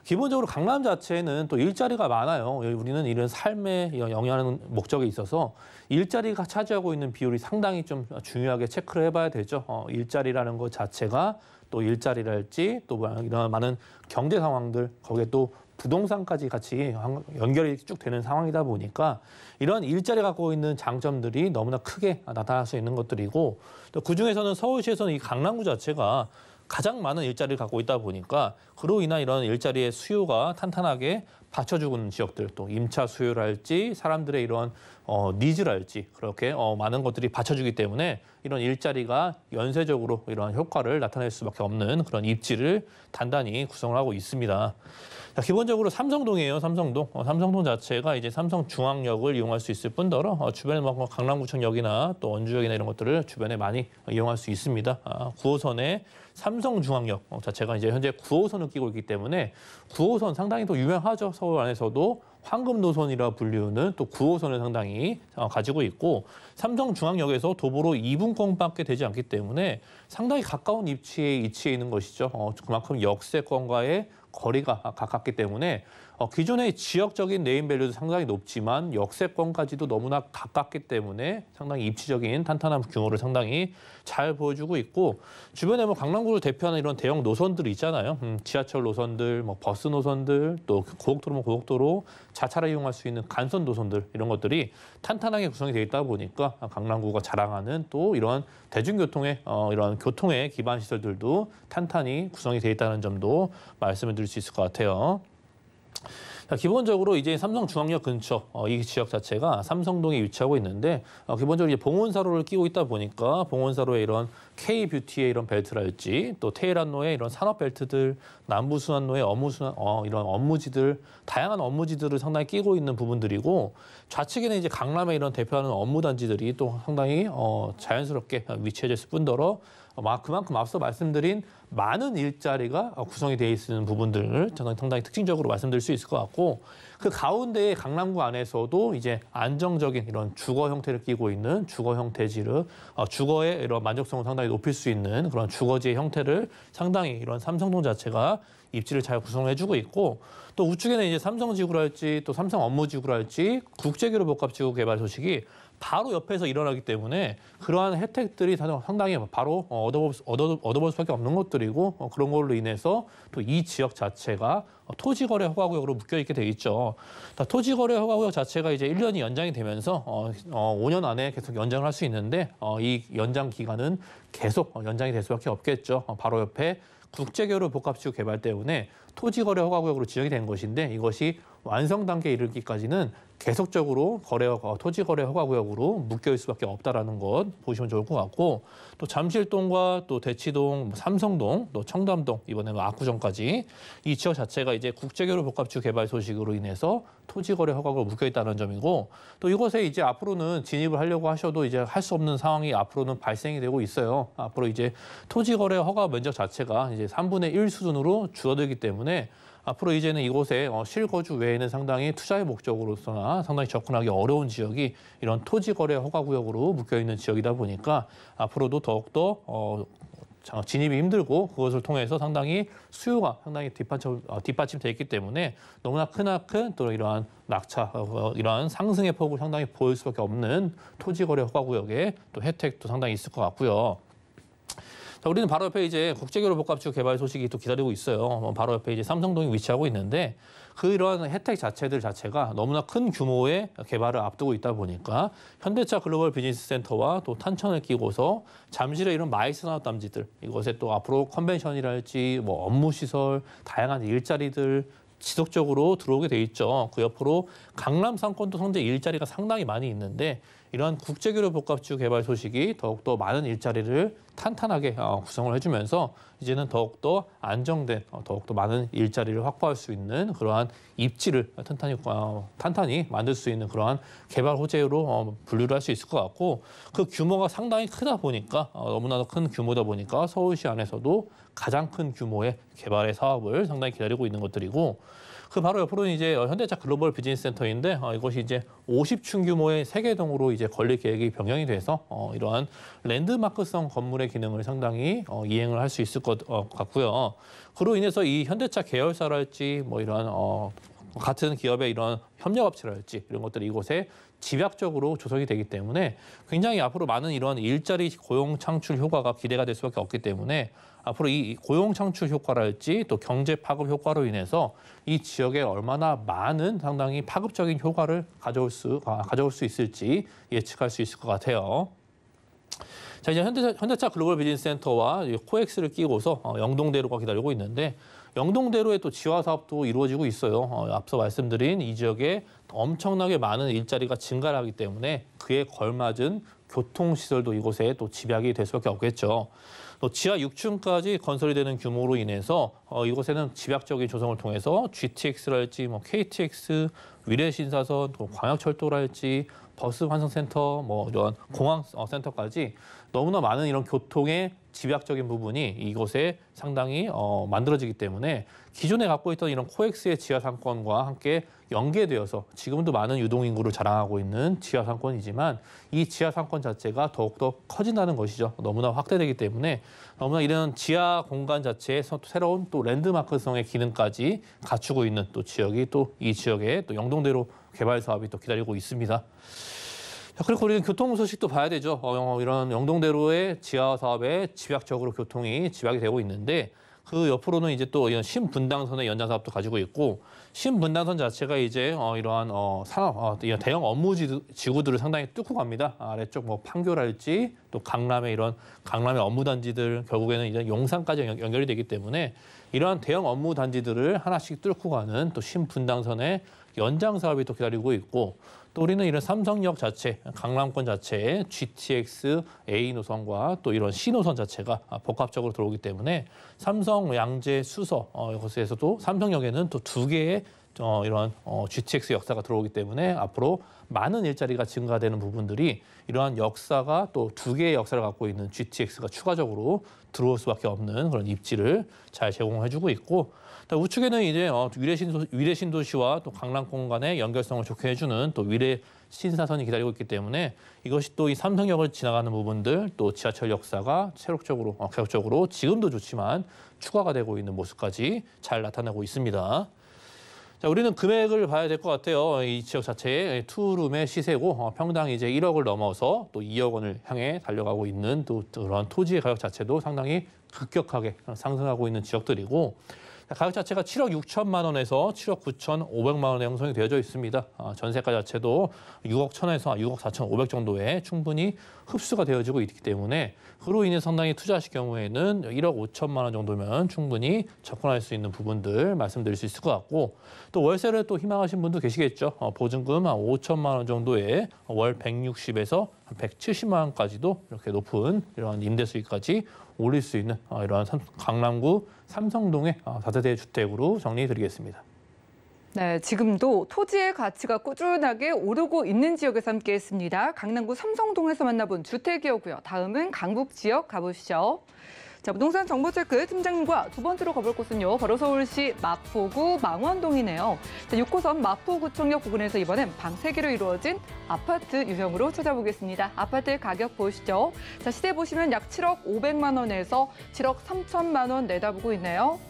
기본적으로 강남 자체는 또 일자리가 많아요. 우리는 이런 삶에 영위하는 목적에 있어서 일자리가 차지하고 있는 비율이 상당히 좀 중요하게 체크를 해봐야 되죠. 일자리라는 것 자체가 또 일자리랄지 또 이런 많은 경제 상황들 거기에 또 부동산까지 같이 연결이 쭉 되는 상황이다 보니까 이런 일자리 갖고 있는 장점들이 너무나 크게 나타날 수 있는 것들이고 또 그중에서는 서울시에서는 이 강남구 자체가 가장 많은 일자리를 갖고 있다 보니까 그로 인한 이런 일자리의 수요가 탄탄하게 받쳐주는 지역들 또 임차 수요랄지 사람들의 이런 니즈랄지 그렇게 많은 것들이 받쳐주기 때문에 이런 일자리가 연쇄적으로 이런 효과를 나타낼 수밖에 없는 그런 입지를 단단히 구성을 하고 있습니다. 자, 기본적으로 삼성동이에요. 삼성동. 삼성동 자체가 이제 삼성중앙역을 이용할 수 있을 뿐더러 주변에 뭐 강남구청역이나 또 원주역이나 이런 것들을 주변에 많이 이용할 수 있습니다. 9호선의 삼성중앙역 자체가 이제 현재 9호선을 끼고 있기 때문에 9호선 상당히 또 유명하죠. 서울 안에서도 황금 노선이라 불리우는 또 9호선을 상당히 가지고 있고 삼성중앙역에서 도보로 2분권밖에 되지 않기 때문에 상당히 가까운 위치에 있는 것이죠. 그만큼 역세권과의 거리가 가깝기 때문에 기존의 지역적인 네임밸류도 상당히 높지만 역세권까지도 너무나 가깝기 때문에 상당히 입지적인 탄탄한 규모를 상당히 잘 보여주고 있고 주변에 뭐 강남구를 대표하는 이런 대형 노선들이 있잖아요. 지하철 노선들, 뭐 버스 노선들, 또 고속도로면 고속도로, 자차를 이용할 수 있는 간선 노선들 이런 것들이 탄탄하게 구성이 되어 있다 보니까 강남구가 자랑하는 또 이런 대중교통의 이런 교통의 기반 시설들도 탄탄히 구성이 되어 있다는 점도 말씀을 드릴 수 있을 것 같아요. 자, 기본적으로 이제 삼성중앙역 근처 이 지역 자체가 삼성동에 위치하고 있는데 기본적으로 이제 봉온사로를 끼고 있다 보니까 봉온사로의 이런 K뷰티의 이런 벨트랄지 또 테헤란로의 이런 산업 벨트들, 남부순환로의 이런 업무지들, 다양한 업무지들을 상당히 끼고 있는 부분들이고 좌측에는 이제 강남의 이런 대표하는 업무 단지들이 또 상당히 자연스럽게 위치해져 있을 뿐더러 그만큼 앞서 말씀드린 많은 일자리가 구성이 되어 있는 부분들을 상당히 특징적으로 말씀드릴 수 있을 것 같고 그 가운데에 강남구 안에서도 이제 안정적인 이런 주거 형태를 띠고 있는 주거 형태지를 주거의 이런 만족성을 상당히 높일 수 있는 그런 주거지의 형태를 상당히 이런 삼성동 자체가 입지를 잘 구성해주고 있고 또 우측에는 이제 삼성지구랄지 또 삼성 업무지구랄지 국제기로 복합지구 개발 소식이 바로 옆에서 일어나기 때문에 그러한 혜택들이 상당히 바로 얻어볼 수밖에 없는 것들이고 그런 걸로 인해서 또 이 지역 자체가 토지거래 허가구역으로 묶여있게 돼 있죠. 토지거래 허가구역 자체가 이제 1년이 연장이 되면서 5년 안에 계속 연장을 할 수 있는데 이 연장 기간은 계속 연장이 될 수밖에 없겠죠. 바로 옆에 국제교류 복합지구 개발 때문에 토지거래 허가구역으로 지정이 된 것인데 이것이 완성 단계에 이르기까지는 계속적으로 토지거래 허가구역으로 묶여있을 수밖에 없다라는 것 보시면 좋을 것 같고 또 잠실동과 또 대치동, 삼성동, 또 청담동 이번에는 압구정까지 이 지역 자체가 이제 국제교류 복합지구 개발 소식으로 인해서 토지거래 허가구역으로 묶여있다는 점이고 또 이곳에 이제 앞으로는 진입을 하려고 하셔도 이제 할 수 없는 상황이 앞으로는 발생이 되고 있어요. 앞으로 이제 토지거래 허가 면적 자체가 이제 3분의 1 수준으로 줄어들기 때문에 앞으로 이제는 이곳에 실거주 외에는 상당히 투자의 목적으로서나 상당히 접근하기 어려운 지역이 이런 토지거래 허가구역으로 묶여있는 지역이다 보니까 앞으로도 더욱더 진입이 힘들고 그것을 통해서 상당히 수요가 상당히 뒷받침돼 있기 때문에 너무나 크나큰 또 이러한 낙차, 이러한 상승의 폭을 상당히 보일 수밖에 없는 토지거래 허가구역의 또 혜택도 상당히 있을 것 같고요. 자, 우리는 바로 옆에 이제 국제교류 복합지구 개발 소식이 또 기다리고 있어요. 바로 옆에 이제 삼성동이 위치하고 있는데 이러한 혜택 자체들 자체가 너무나 큰 규모의 개발을 앞두고 있다 보니까 현대차 글로벌 비즈니스 센터와 또 탄천을 끼고서 잠실의 이런 마이스 산업 단지들 이것에 또 앞으로 컨벤션이랄지 뭐 업무 시설, 다양한 일자리들 지속적으로 들어오게 돼 있죠. 그 옆으로 강남 상권도 현재 일자리가 상당히 많이 있는데 이러한 국제교류 복합지구 개발 소식이 더욱더 많은 일자리를 탄탄하게 구성을 해주면서 이제는 더욱더 안정된, 더욱더 많은 일자리를 확보할 수 있는 그러한 입지를 탄탄히 만들 수 있는 그러한 개발 호재로 분류를 할 수 있을 것 같고 그 규모가 상당히 크다 보니까 너무나도 큰 규모다 보니까 서울시 안에서도 가장 큰 규모의 개발의 사업을 상당히 기다리고 있는 것들이고 그 바로 옆으로는 이제 현대차 글로벌 비즈니스 센터인데 이것이 이제 50층 규모의 3개 동으로 이제 건립 계획이 변경이 돼서 이러한 랜드마크성 건물의 기능을 상당히 이행을 할 수 있을 것 같고요. 그로 인해서 이 현대차 계열사랄지 뭐 이러한 같은 기업의 이런 협력업체랄지 이런 것들이 이곳에 집약적으로 조성이 되기 때문에 굉장히 앞으로 많은 이런 일자리 고용 창출 효과가 기대가 될 수밖에 없기 때문에 앞으로 이 고용 창출 효과랄지 또 경제 파급 효과로 인해서 이 지역에 얼마나 많은 상당히 파급적인 효과를 가져올 수 있을지 예측할 수 있을 것 같아요. 자, 이제 현대차 글로벌 비즈니스 센터와 코엑스를 끼고서 영동대로가 기다리고 있는데 영동대로의 또 지화 사업도 이루어지고 있어요. 앞서 말씀드린 이 지역에 엄청나게 많은 일자리가 증가를 하기 때문에 그에 걸맞은 교통시설도 이곳에 또 집약이 될 수밖에 없겠죠. 또 지하 6층까지 건설이 되는 규모로 인해서 이곳에는 집약적인 조성을 통해서 GTX랄지 뭐 KTX, 위례신사선, 또 광역철도랄지 버스 환승센터, 뭐 이런 공항센터까지 너무나 많은 이런 교통의 집약적인 부분이 이곳에 상당히 만들어지기 때문에 기존에 갖고 있던 이런 코엑스의 지하 상권과 함께 연계되어서 지금도 많은 유동인구를 자랑하고 있는 지하 상권이지만 이 지하 상권 자체가 더욱더 커진다는 것이죠. 너무나 확대되기 때문에 너무나 이런 지하 공간 자체에 새로운 또 랜드마크성의 기능까지 갖추고 있는 또 지역이 또 이 지역에 또 영동대로 개발 사업이 또 기다리고 있습니다. 그리고 우리는 교통 소식도 봐야 되죠. 이런 영동대로의 지하 사업에 집약적으로 교통이 집약이 되고 있는데 그 옆으로는 이제 또 이런 신분당선의 연장 사업도 가지고 있고 신분당선 자체가 이제 이러한 산업 이런 대형 업무 지구들을 상당히 뚫고 갑니다. 아래쪽 뭐 판교랄지 또 강남의 업무 단지들 결국에는 이제 용산까지 연결이 되기 때문에 이러한 대형 업무 단지들을 하나씩 뚫고 가는 또 신분당선의 연장 사업이 또 기다리고 있고 또 우리는 이런 삼성역 자체, 강남권 자체에 GTX A 노선과 또 이런 C 노선 자체가 복합적으로 들어오기 때문에 삼성, 양재, 수서 이것에서도 삼성역에는 또 2개의 이런 GTX 역사가 들어오기 때문에 앞으로 많은 일자리가 증가되는 부분들이 이러한 역사가 또 2개의 역사를 갖고 있는 GTX가 추가적으로 들어올 수밖에 없는 그런 입지를 잘 제공해주고 있고 우측에는 이제 위례 신도시와 또 강남권 간의 연결성을 좋게 해주는 또 위례 신사선이 기다리고 있기 때문에 이것이 또 이 삼성역을 지나가는 부분들 또 지하철 역사가 계속적으로 지금도 좋지만 추가가 되고 있는 모습까지 잘 나타나고 있습니다. 자, 우리는 금액을 봐야 될 것 같아요. 이 지역 자체의 투룸의 시세고 평당 이제 1억을 넘어서 또 2억 원을 향해 달려가고 있는 또 그런 토지의 가격 자체도 상당히 급격하게 상승하고 있는 지역들이고 가격 자체가 7억 6천만 원에서 7억 9천5백만 원에 형성이 되어져 있습니다. 전세가 자체도 6억 1천에서 6억 4천 5백 정도에 충분히 흡수가 되어지고 있기 때문에 그로 인해 상당히 투자하실 경우에는 1억 5천만 원 정도면 충분히 접근할 수 있는 부분들 말씀드릴 수 있을 것 같고 또 월세를 또 희망하신 분도 계시겠죠. 보증금 한 5천만 원 정도에 월 160에서 170만 원까지도 이렇게 높은 이런 임대 수익까지 올릴 수 있는 이러한 강남구 삼성동의 다세대 주택으로 정리해드리겠습니다. 네, 지금도 토지의 가치가 꾸준하게 오르고 있는 지역에서 함께했습니다. 강남구 삼성동에서 만나본 주택이었고요. 다음은 강북 지역 가보시죠. 자, 부동산 정보체크 팀장님과 두 번째로 가볼 곳은요. 바로 서울시 마포구 망원동이네요. 자, 6호선 마포구청역 부근에서 이번엔 방 3개로 이루어진 아파트 유형으로 찾아보겠습니다. 아파트 가격 보시죠. 자, 시세 보시면 약 7억 500만 원에서 7억 3천만 원 내다보고 있네요.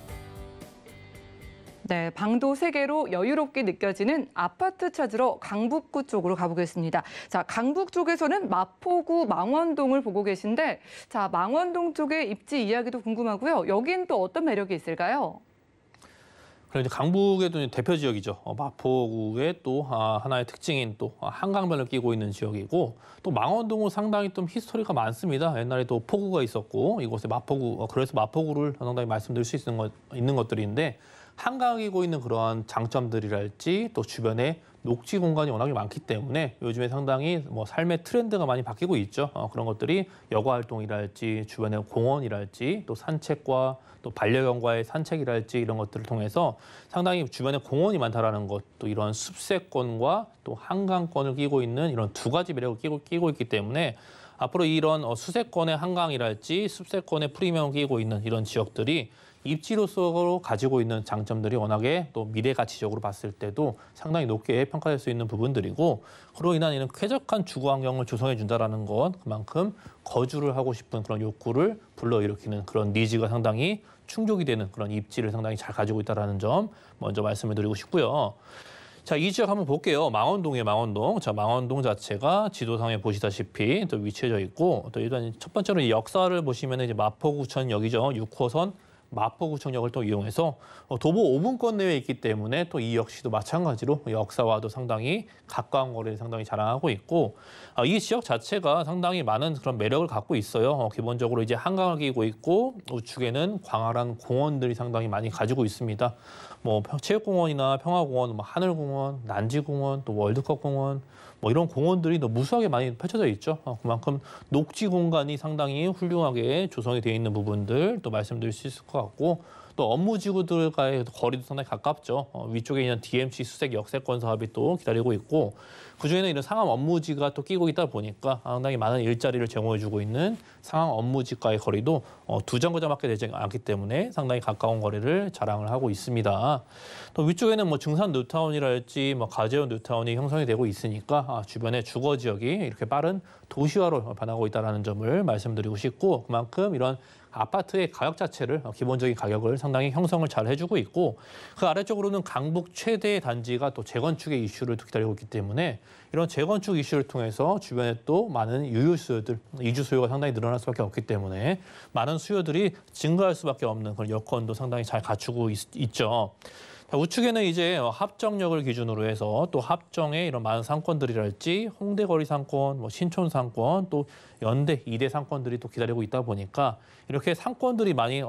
네, 방도 3개로 여유롭게 느껴지는 아파트 찾으러 강북구 쪽으로 가보겠습니다. 자, 강북 쪽에서는 마포구 망원동을 보고 계신데, 자, 망원동 쪽의 입지 이야기도 궁금하고요. 여긴 또 어떤 매력이 있을까요? 그럼 이제 강북에도 대표 지역이죠. 마포구의 또 하나의 특징인 또 한강변을 끼고 있는 지역이고 또 망원동은 상당히 좀 히스토리가 많습니다. 옛날에 또 포구가 있었고 이곳에 마포구 그래서 마포구를 상당히 말씀드릴 수 있는 것들인데 한강이 끼고 있는 그러한 장점들이랄지 또 주변에 녹지 공간이 워낙에 많기 때문에 요즘에 상당히 뭐 삶의 트렌드가 많이 바뀌고 있죠. 그런 것들이 여가 활동이랄지 주변에 공원이랄지 또 산책과 또 반려견과의 산책이랄지 이런 것들을 통해서 상당히 주변에 공원이 많다라는 것, 또 이런 숲세권과 또 한강권을 끼고 있는 이런 두 가지 매력을 끼고 있기 때문에 앞으로 이런 수세권의 한강이랄지 숲세권의 프리미엄을 끼고 있는 이런 지역들이 입지로서 가지고 있는 장점들이 워낙에 또 미래 가치적으로 봤을 때도 상당히 높게 평가될 수 있는 부분들이고 그로 인한 이런 쾌적한 주거 환경을 조성해 준다라는 건 그만큼 거주를 하고 싶은 그런 욕구를 불러일으키는 그런 니즈가 상당히 충족이 되는 그런 입지를 상당히 잘 가지고 있다는 점 먼저 말씀을 드리고 싶고요. 자, 이 지역 한번 볼게요. 망원동이에요, 망원동. 자, 망원동 자체가 지도상에 보시다시피 또 위치해져 있고 또 일단 첫 번째로 역사를 보시면 이제 마포구청역이죠. 6호선 마포구청역을 또 이용해서 도보 5분권 내에 있기 때문에 또 이 역시도 마찬가지로 역사와도 상당히 가까운 거리를 상당히 자랑하고 있고 이 지역 자체가 상당히 많은 그런 매력을 갖고 있어요. 기본적으로 이제 한강을 끼고 있고 우측에는 광활한 공원들이 상당히 많이 가지고 있습니다. 뭐 체육공원이나 평화공원, 뭐 하늘공원, 난지공원, 또 월드컵공원 뭐 이런 공원들이 무수하게 많이 펼쳐져 있죠. 그만큼 녹지 공간이 상당히 훌륭하게 조성이 되어 있는 부분들 또 말씀드릴 수 있을 것 같고 또 업무지구들과의 거리도 상당히 가깝죠. 위쪽에 있는 DMC 수색 역세권 사업이 또 기다리고 있고 그중에는 이런 상암 업무지가 또 끼고 있다 보니까 상당히 많은 일자리를 제공해주고 있는 상암 업무지과의 거리도 두 정거장밖에 되지 않기 때문에 상당히 가까운 거리를 자랑을 하고 있습니다. 또 위쪽에는 뭐 증산 뉴타운이랄지 뭐 가재원 뉴타운이 형성이 되고 있으니까 주변의 주거 지역이 이렇게 빠른 도시화로 변하고 있다는 점을 말씀드리고 싶고 그만큼 이런 아파트의 가격 자체를 기본적인 가격을 상당히 형성을 잘 해주고 있고 그 아래쪽으로는 강북 최대의 단지가 또 재건축의 이슈를 기다리고 있기 때문에 이런 재건축 이슈를 통해서 주변에 또 많은 유유 수요들, 이주 수요가 상당히 늘어날 수밖에 없기 때문에 많은 수요들이 증가할 수밖에 없는 그런 여건도 상당히 잘 갖추고 있죠. 우측에는 이제 합정역을 기준으로 해서 또 합정의 이런 많은 상권들이랄지 홍대거리 상권, 뭐 신촌 상권, 또 연대, 이대 상권들이 또 기다리고 있다 보니까 이렇게 상권들이 많이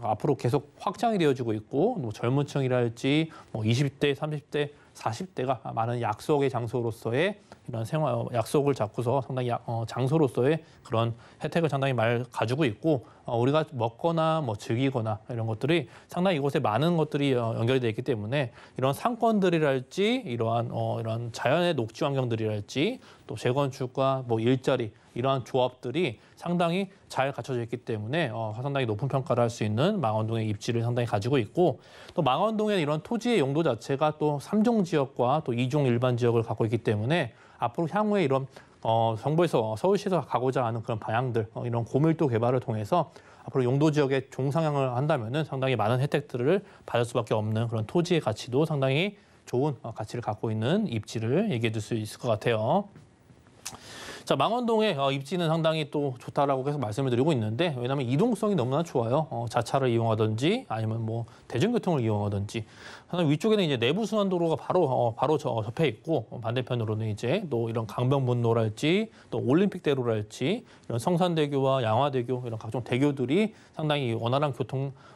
앞으로 계속 확장이 되어지고 있고 뭐 젊은 층이랄지 뭐 20대, 30대, 40대가 많은 약속의 장소로서의 이런 생활 약속을 잡고서 상당히 장소로서의 그런 혜택을 상당히 많이 가지고 있고 우리가 먹거나 뭐 즐기거나 이런 것들이 상당히 이곳에 많은 것들이 연결이 되어 있기 때문에 이런 상권들이랄지 이러한 자연의 녹지 환경들이랄지 또 재건축과 뭐 일자리 이러한 조합들이 상당히 잘 갖춰져 있기 때문에 상당히 높은 평가를 할 수 있는 망원동의 입지를 상당히 가지고 있고 또 망원동의 이런 토지의 용도 자체가 또 3종 지역과 또 2종 일반 지역을 갖고 있기 때문에 앞으로 향후에 이런 정부에서 서울시에서 가고자 하는 그런 방향들 이런 고밀도 개발을 통해서 앞으로 용도 지역에 종상향을 한다면은 상당히 많은 혜택들을 받을 수밖에 없는 그런 토지의 가치도 상당히 좋은 가치를 갖고 있는 입지를 얘기해 줄 수 있을 것 같아요. 자, 망원동의 입지는 상당히 또 좋다라고 계속 말씀을 드리고 있는데 왜냐하면 이동성이 너무나 좋아요. 자차를 이용하든지 아니면 뭐 대중교통을 이용하든지 위쪽에는 이제 내부순환도로가 바로 접해 있고 반대편으로는 이제 또 이런 강변북로랄지 또 올림픽대로랄지 이런 성산대교와 양화대교 이런 각종 대교들이 상당히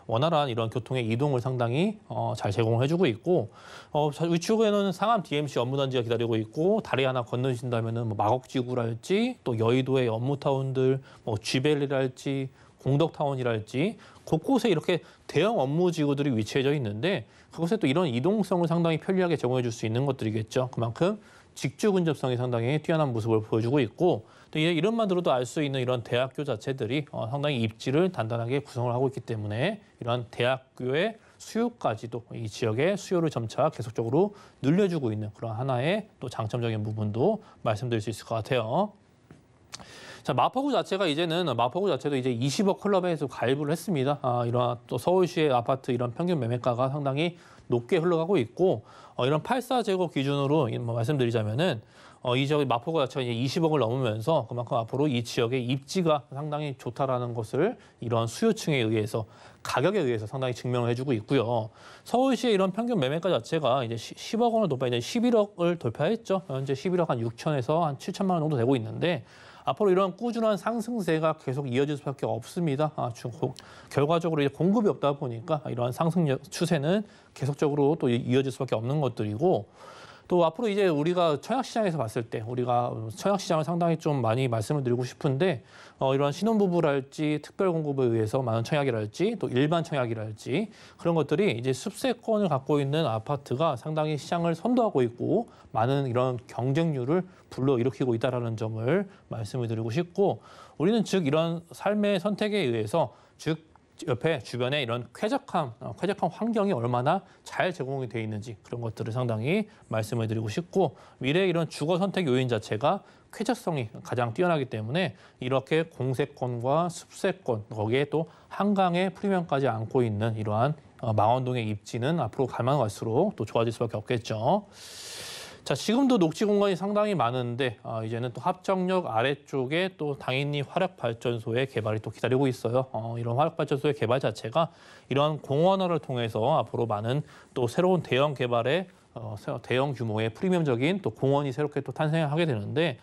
원활한 이런 교통의 이동을 상당히 잘 제공을 해주고 있고 위쪽에는 상암 DMC 업무단지가 기다리고 있고 다리 하나 건너신다면은 뭐 마곡지구랄지 또 여의도의 업무타운들 뭐 쥐밸리랄지 공덕타운이랄지 곳곳에 이렇게 대형 업무지구들이 위치해져 있는데 그곳에 또 이런 이동성을 상당히 편리하게 제공해 줄 수 있는 것들이겠죠. 그만큼 직주 근접성이 상당히 뛰어난 모습을 보여주고 있고 또 이름만 들어도 알 수 있는 이런 대학교 자체들이 상당히 입지를 단단하게 구성을 하고 있기 때문에 이런 대학교의 수요까지도 이 지역의 수요를 점차 계속적으로 늘려주고 있는 그런 하나의 또 장점적인 부분도 말씀드릴 수 있을 것 같아요. 자, 마포구 자체도 이제 20억 클럽에서 가입을 했습니다. 이런 또 서울시의 아파트 이런 평균 매매가가 상당히 높게 흘러가고 있고 이런 84제곱 기준으로 말씀드리자면은 이 지역의 마포구 자체가 이제 20억을 넘으면서 그만큼 앞으로 이 지역의 입지가 상당히 좋다라는 것을 이런 수요층에 의해서 가격에 의해서 상당히 증명을 해주고 있고요. 서울시의 이런 평균 매매가 자체가 이제 10억 원을 돌파, 이제 11억을 돌파했죠. 현재 11억 한 6천에서 한 7천만 원 정도 되고 있는데 앞으로 이런 꾸준한 상승세가 계속 이어질 수밖에 없습니다. 결과적으로 이제 공급이 없다 보니까 이러한 상승 추세는 계속적으로 또 이어질 수밖에 없는 것들이고 또 앞으로 이제 우리가 청약시장에서 봤을 때 우리가 청약시장을 상당히 좀 많이 말씀을 드리고 싶은데 이런 신혼부부랄지 특별공급에 의해서 많은 청약이랄지 또 일반 청약이랄지 그런 것들이 이제 습세권을 갖고 있는 아파트가 상당히 시장을 선도하고 있고 많은 이런 경쟁률을 불러일으키고 있다는 점을 말씀을 드리고 싶고 우리는 즉 이런 삶의 선택에 의해서 즉 옆에 주변에 이런 쾌적한 환경이 얼마나 잘 제공이 돼 있는지 그런 것들을 상당히 말씀을 드리고 싶고 미래의 이런 주거 선택 요인 자체가 쾌적성이 가장 뛰어나기 때문에 이렇게 공세권과 습세권 거기에 또 한강의 프리미엄까지 안고 있는 이러한 망원동의 입지는 앞으로 가면 갈수록 또 좋아질 수밖에 없겠죠. 자, 지금도 녹지 공간이 상당히 많은데 이제는 또 합정역 아래쪽에 또 당연히 화력발전소의 개발이 또 기다리고 있어요. 이런 화력발전소의 개발 자체가 이러한 공원화를 통해서 앞으로 많은 또 새로운 대형 개발의 대형 규모의 프리미엄적인 또 공원이 새롭게 또 탄생하게 되는데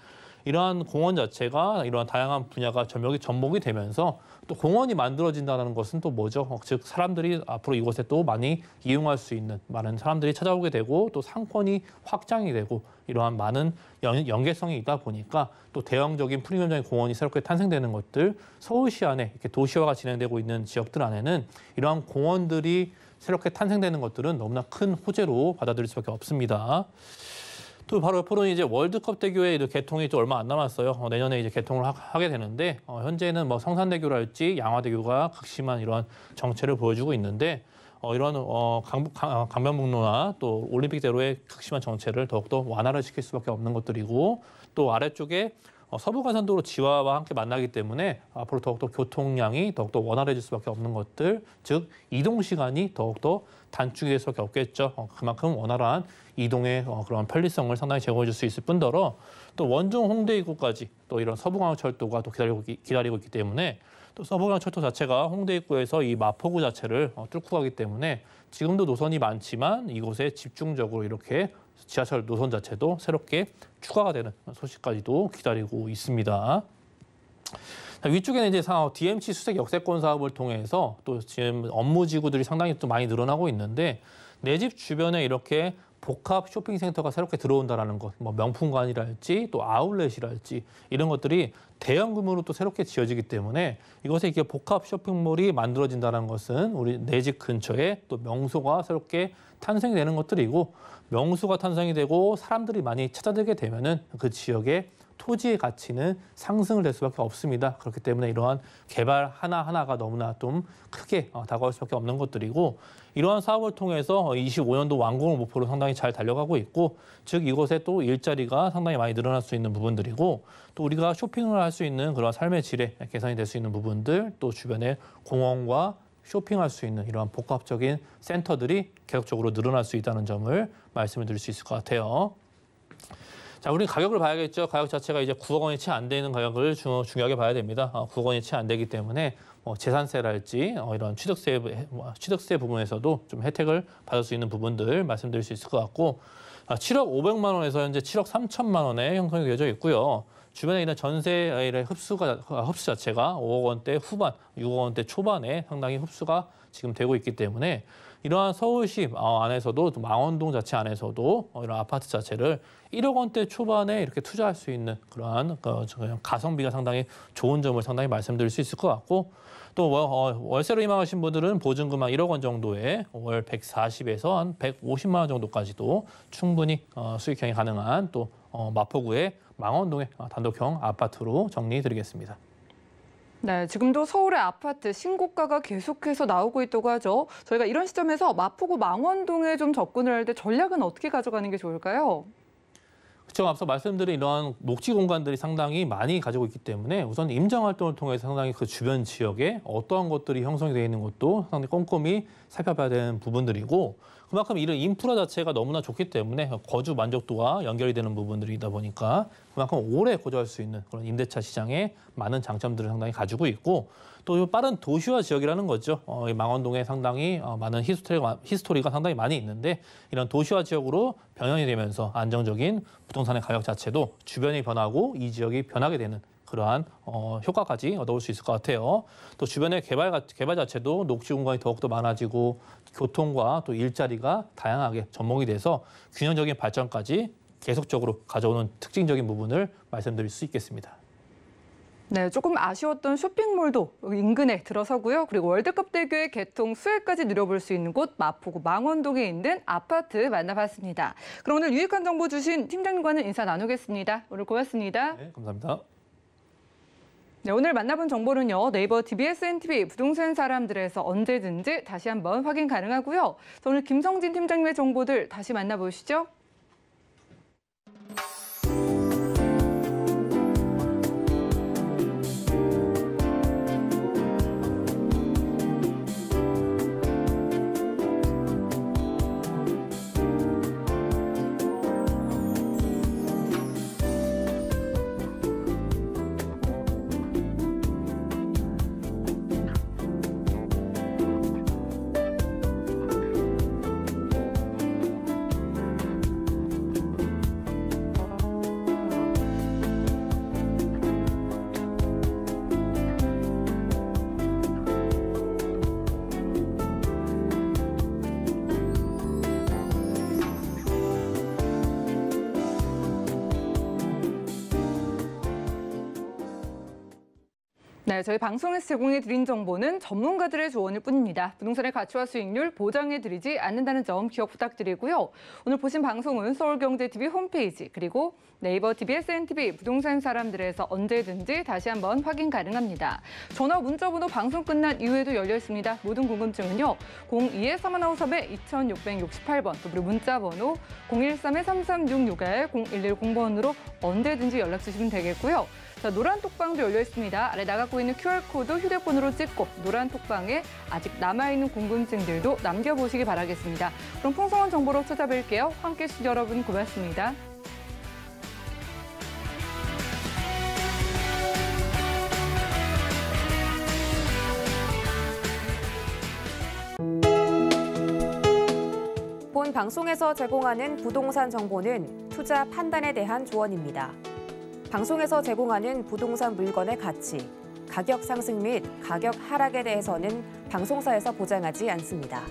이러한 공원 자체가 이러한 다양한 분야가 접목이 되면서 또 공원이 만들어진다는 것은 또 뭐죠? 즉 사람들이 앞으로 이곳에 또 많이 이용할 수 있는 많은 사람들이 찾아오게 되고 또 상권이 확장이 되고 이러한 많은 연계성이 있다 보니까 또 대형적인 프리미엄적인 공원이 새롭게 탄생되는 것들 서울시 안에 이렇게 도시화가 진행되고 있는 지역들 안에는 이러한 공원들이 새롭게 탄생되는 것들은 너무나 큰 호재로 받아들일 수밖에 없습니다. 또 바로 옆으로는 이제 월드컵 대교의 개통이 또 얼마 안 남았어요. 내년에 이제 개통을 하게 되는데 현재는 뭐 성산대교랄지 양화대교가 극심한 이런 정체를 보여주고 있는데 이런 강변북로나 또 올림픽대로의 극심한 정체를 더욱더 완화를 시킬 수밖에 없는 것들이고 또 아래쪽에 서부간선도로 지하와 함께 만나기 때문에 앞으로 더욱더 교통량이 더욱더 원활해질 수밖에 없는 것들, 즉 이동 시간이 더욱더 단축이 될 수밖에 없겠죠. 그만큼 원활한 이동의 그런 편리성을 상당히 제공해 줄 수 있을 뿐더러 또 원종 홍대 입구까지 또 이런 서부간선철도가 또 기다리고 있기 때문에 또 서부간선철도 자체가 홍대 입구에서 이 마포구 자체를 뚫고 가기 때문에 지금도 노선이 많지만 이곳에 집중적으로 이렇게 지하철 노선 자체도 새롭게 추가가 되는 소식까지도 기다리고 있습니다. 위쪽에는 이제 DMC 수색 역세권 사업을 통해서 또 지금 업무 지구들이 상당히 또 많이 늘어나고 있는데 내 집 주변에 이렇게 복합 쇼핑센터가 새롭게 들어온다라는 것, 뭐 명품관이랄지 또 아울렛이랄지 이런 것들이 대형규모로 또 새롭게 지어지기 때문에 이것에 이렇게 복합 쇼핑몰이 만들어진다는 것은 우리 내 집 근처에 또 명소가 새롭게 탄생이 되는 것들이고 명소가 탄생이 되고 사람들이 많이 찾아들게 되면은 그 지역의 토지의 가치는 상승을 될 수밖에 없습니다. 그렇기 때문에 이러한 개발 하나하나가 너무나 좀 크게 다가올 수밖에 없는 것들이고 이러한 사업을 통해서 25년도 완공을 목표로 상당히 잘 달려가고 있고 즉 이곳에 또 일자리가 상당히 많이 늘어날 수 있는 부분들이고 또 우리가 쇼핑을 할 수 있는 그런 삶의 질의 개선이 될 수 있는 부분들 또 주변에 공원과 쇼핑할 수 있는 이러한 복합적인 센터들이 계속적으로 늘어날 수 있다는 점을 말씀을 드릴 수 있을 것 같아요. 자, 우리 가격을 봐야겠죠. 가격 자체가 이제 9억 원이 채 안 되는 가격을 중요하게 봐야 됩니다. 9억 원이 채 안 되기 때문에 재산세랄지 이런 취득세 부분에서도 좀 혜택을 받을 수 있는 부분들 말씀드릴 수 있을 것 같고 7억 500만 원에서 현재 7억 3천만 원에 형성이 되어져 있고요. 주변에 있는 전세의 흡수 자체가 5억 원대 후반, 6억 원대 초반에 상당히 흡수가 지금 되고 있기 때문에 이러한 서울시 안에서도 망원동 자체 안에서도 이런 아파트 자체를 1억 원대 초반에 이렇게 투자할 수 있는 그러한 가성비가 상당히 좋은 점을 상당히 말씀드릴 수 있을 것 같고 또 월세로 희망하신 분들은 보증금만 1억 원 정도에 월 140에서 한 150만 원 정도까지도 충분히 수익형이 가능한 또 마포구의 망원동의 단독형 아파트로 정리해드리겠습니다. 네, 지금도 서울의 아파트 신고가가 계속해서 나오고 있다고 하죠. 저희가 이런 시점에서 마포구 망원동에 좀 접근을 할 때 전략은 어떻게 가져가는 게 좋을까요? 그렇죠. 앞서 말씀드린 이러한 녹지 공간들이 상당히 많이 가지고 있기 때문에 우선 임장 활동을 통해서 상당히 그 주변 지역에 어떠한 것들이 형성이 되어 있는 것도 상당히 꼼꼼히 살펴봐야 되는 부분들이고 그만큼 이런 인프라 자체가 너무나 좋기 때문에 거주 만족도와 연결이 되는 부분들이다 보니까 그만큼 오래 거주할 수 있는 그런 임대차 시장에 많은 장점들을 상당히 가지고 있고 또 빠른 도시화 지역이라는 거죠. 이 망원동에 상당히 많은 히스토리가 상당히 많이 있는데 이런 도시화 지역으로 변형이 되면서 안정적인 부동산의 가격 자체도 주변이 변하고 이 지역이 변하게 되는 그러한 효과까지 얻어올 수 있을 것 같아요. 또 주변의 개발 자체도 녹지 공간이 더욱더 많아지고 교통과 또 일자리가 다양하게 접목이 돼서 균형적인 발전까지 계속적으로 가져오는 특징적인 부분을 말씀드릴 수 있겠습니다. 네, 조금 아쉬웠던 쇼핑몰도 인근에 들어서고요. 그리고 월드컵 대교의 개통 수혜까지 누려볼 수 있는 곳 마포구 망원동에 있는 아파트 만나봤습니다. 그럼 오늘 유익한 정보 주신 팀장님과는 인사 나누겠습니다. 오늘 고맙습니다. 네, 감사합니다. 네, 오늘 만나본 정보는요. 네이버 TBS&TV 부동산 사람들에서 언제든지 다시 한번 확인 가능하고요. 오늘 김성진 팀장님의 정보들 다시 만나보시죠. 네, 저희 방송에서 제공해드린 정보는 전문가들의 조언일 뿐입니다. 부동산의 가치와 수익률 보장해드리지 않는다는 점 기억 부탁드리고요. 오늘 보신 방송은 서울경제TV 홈페이지 그리고 네이버 TV, SNTV 부동산 사람들에서 언제든지 다시 한번 확인 가능합니다. 전화, 문자 번호 방송 끝난 이후에도 열려 있습니다. 모든 궁금증은요. 02-3153-2668번 또 그리고 문자 번호 013-3366-0110번으로 언제든지 연락 주시면 되겠고요. 자, 노란 톡방도 열려 있습니다. 아래 나가고 있는 QR코드 휴대폰으로 찍고 노란 톡방에 아직 남아있는 궁금증들도 남겨보시기 바라겠습니다. 그럼 풍성한 정보로 찾아뵐게요. 함께해 주신 여러분 고맙습니다. 본 방송에서 제공하는 부동산 정보는 투자 판단에 대한 조언입니다. 방송에서 제공하는 부동산 물건의 가치, 가격 상승 및 가격 하락에 대해서는 방송사에서 보장하지 않습니다.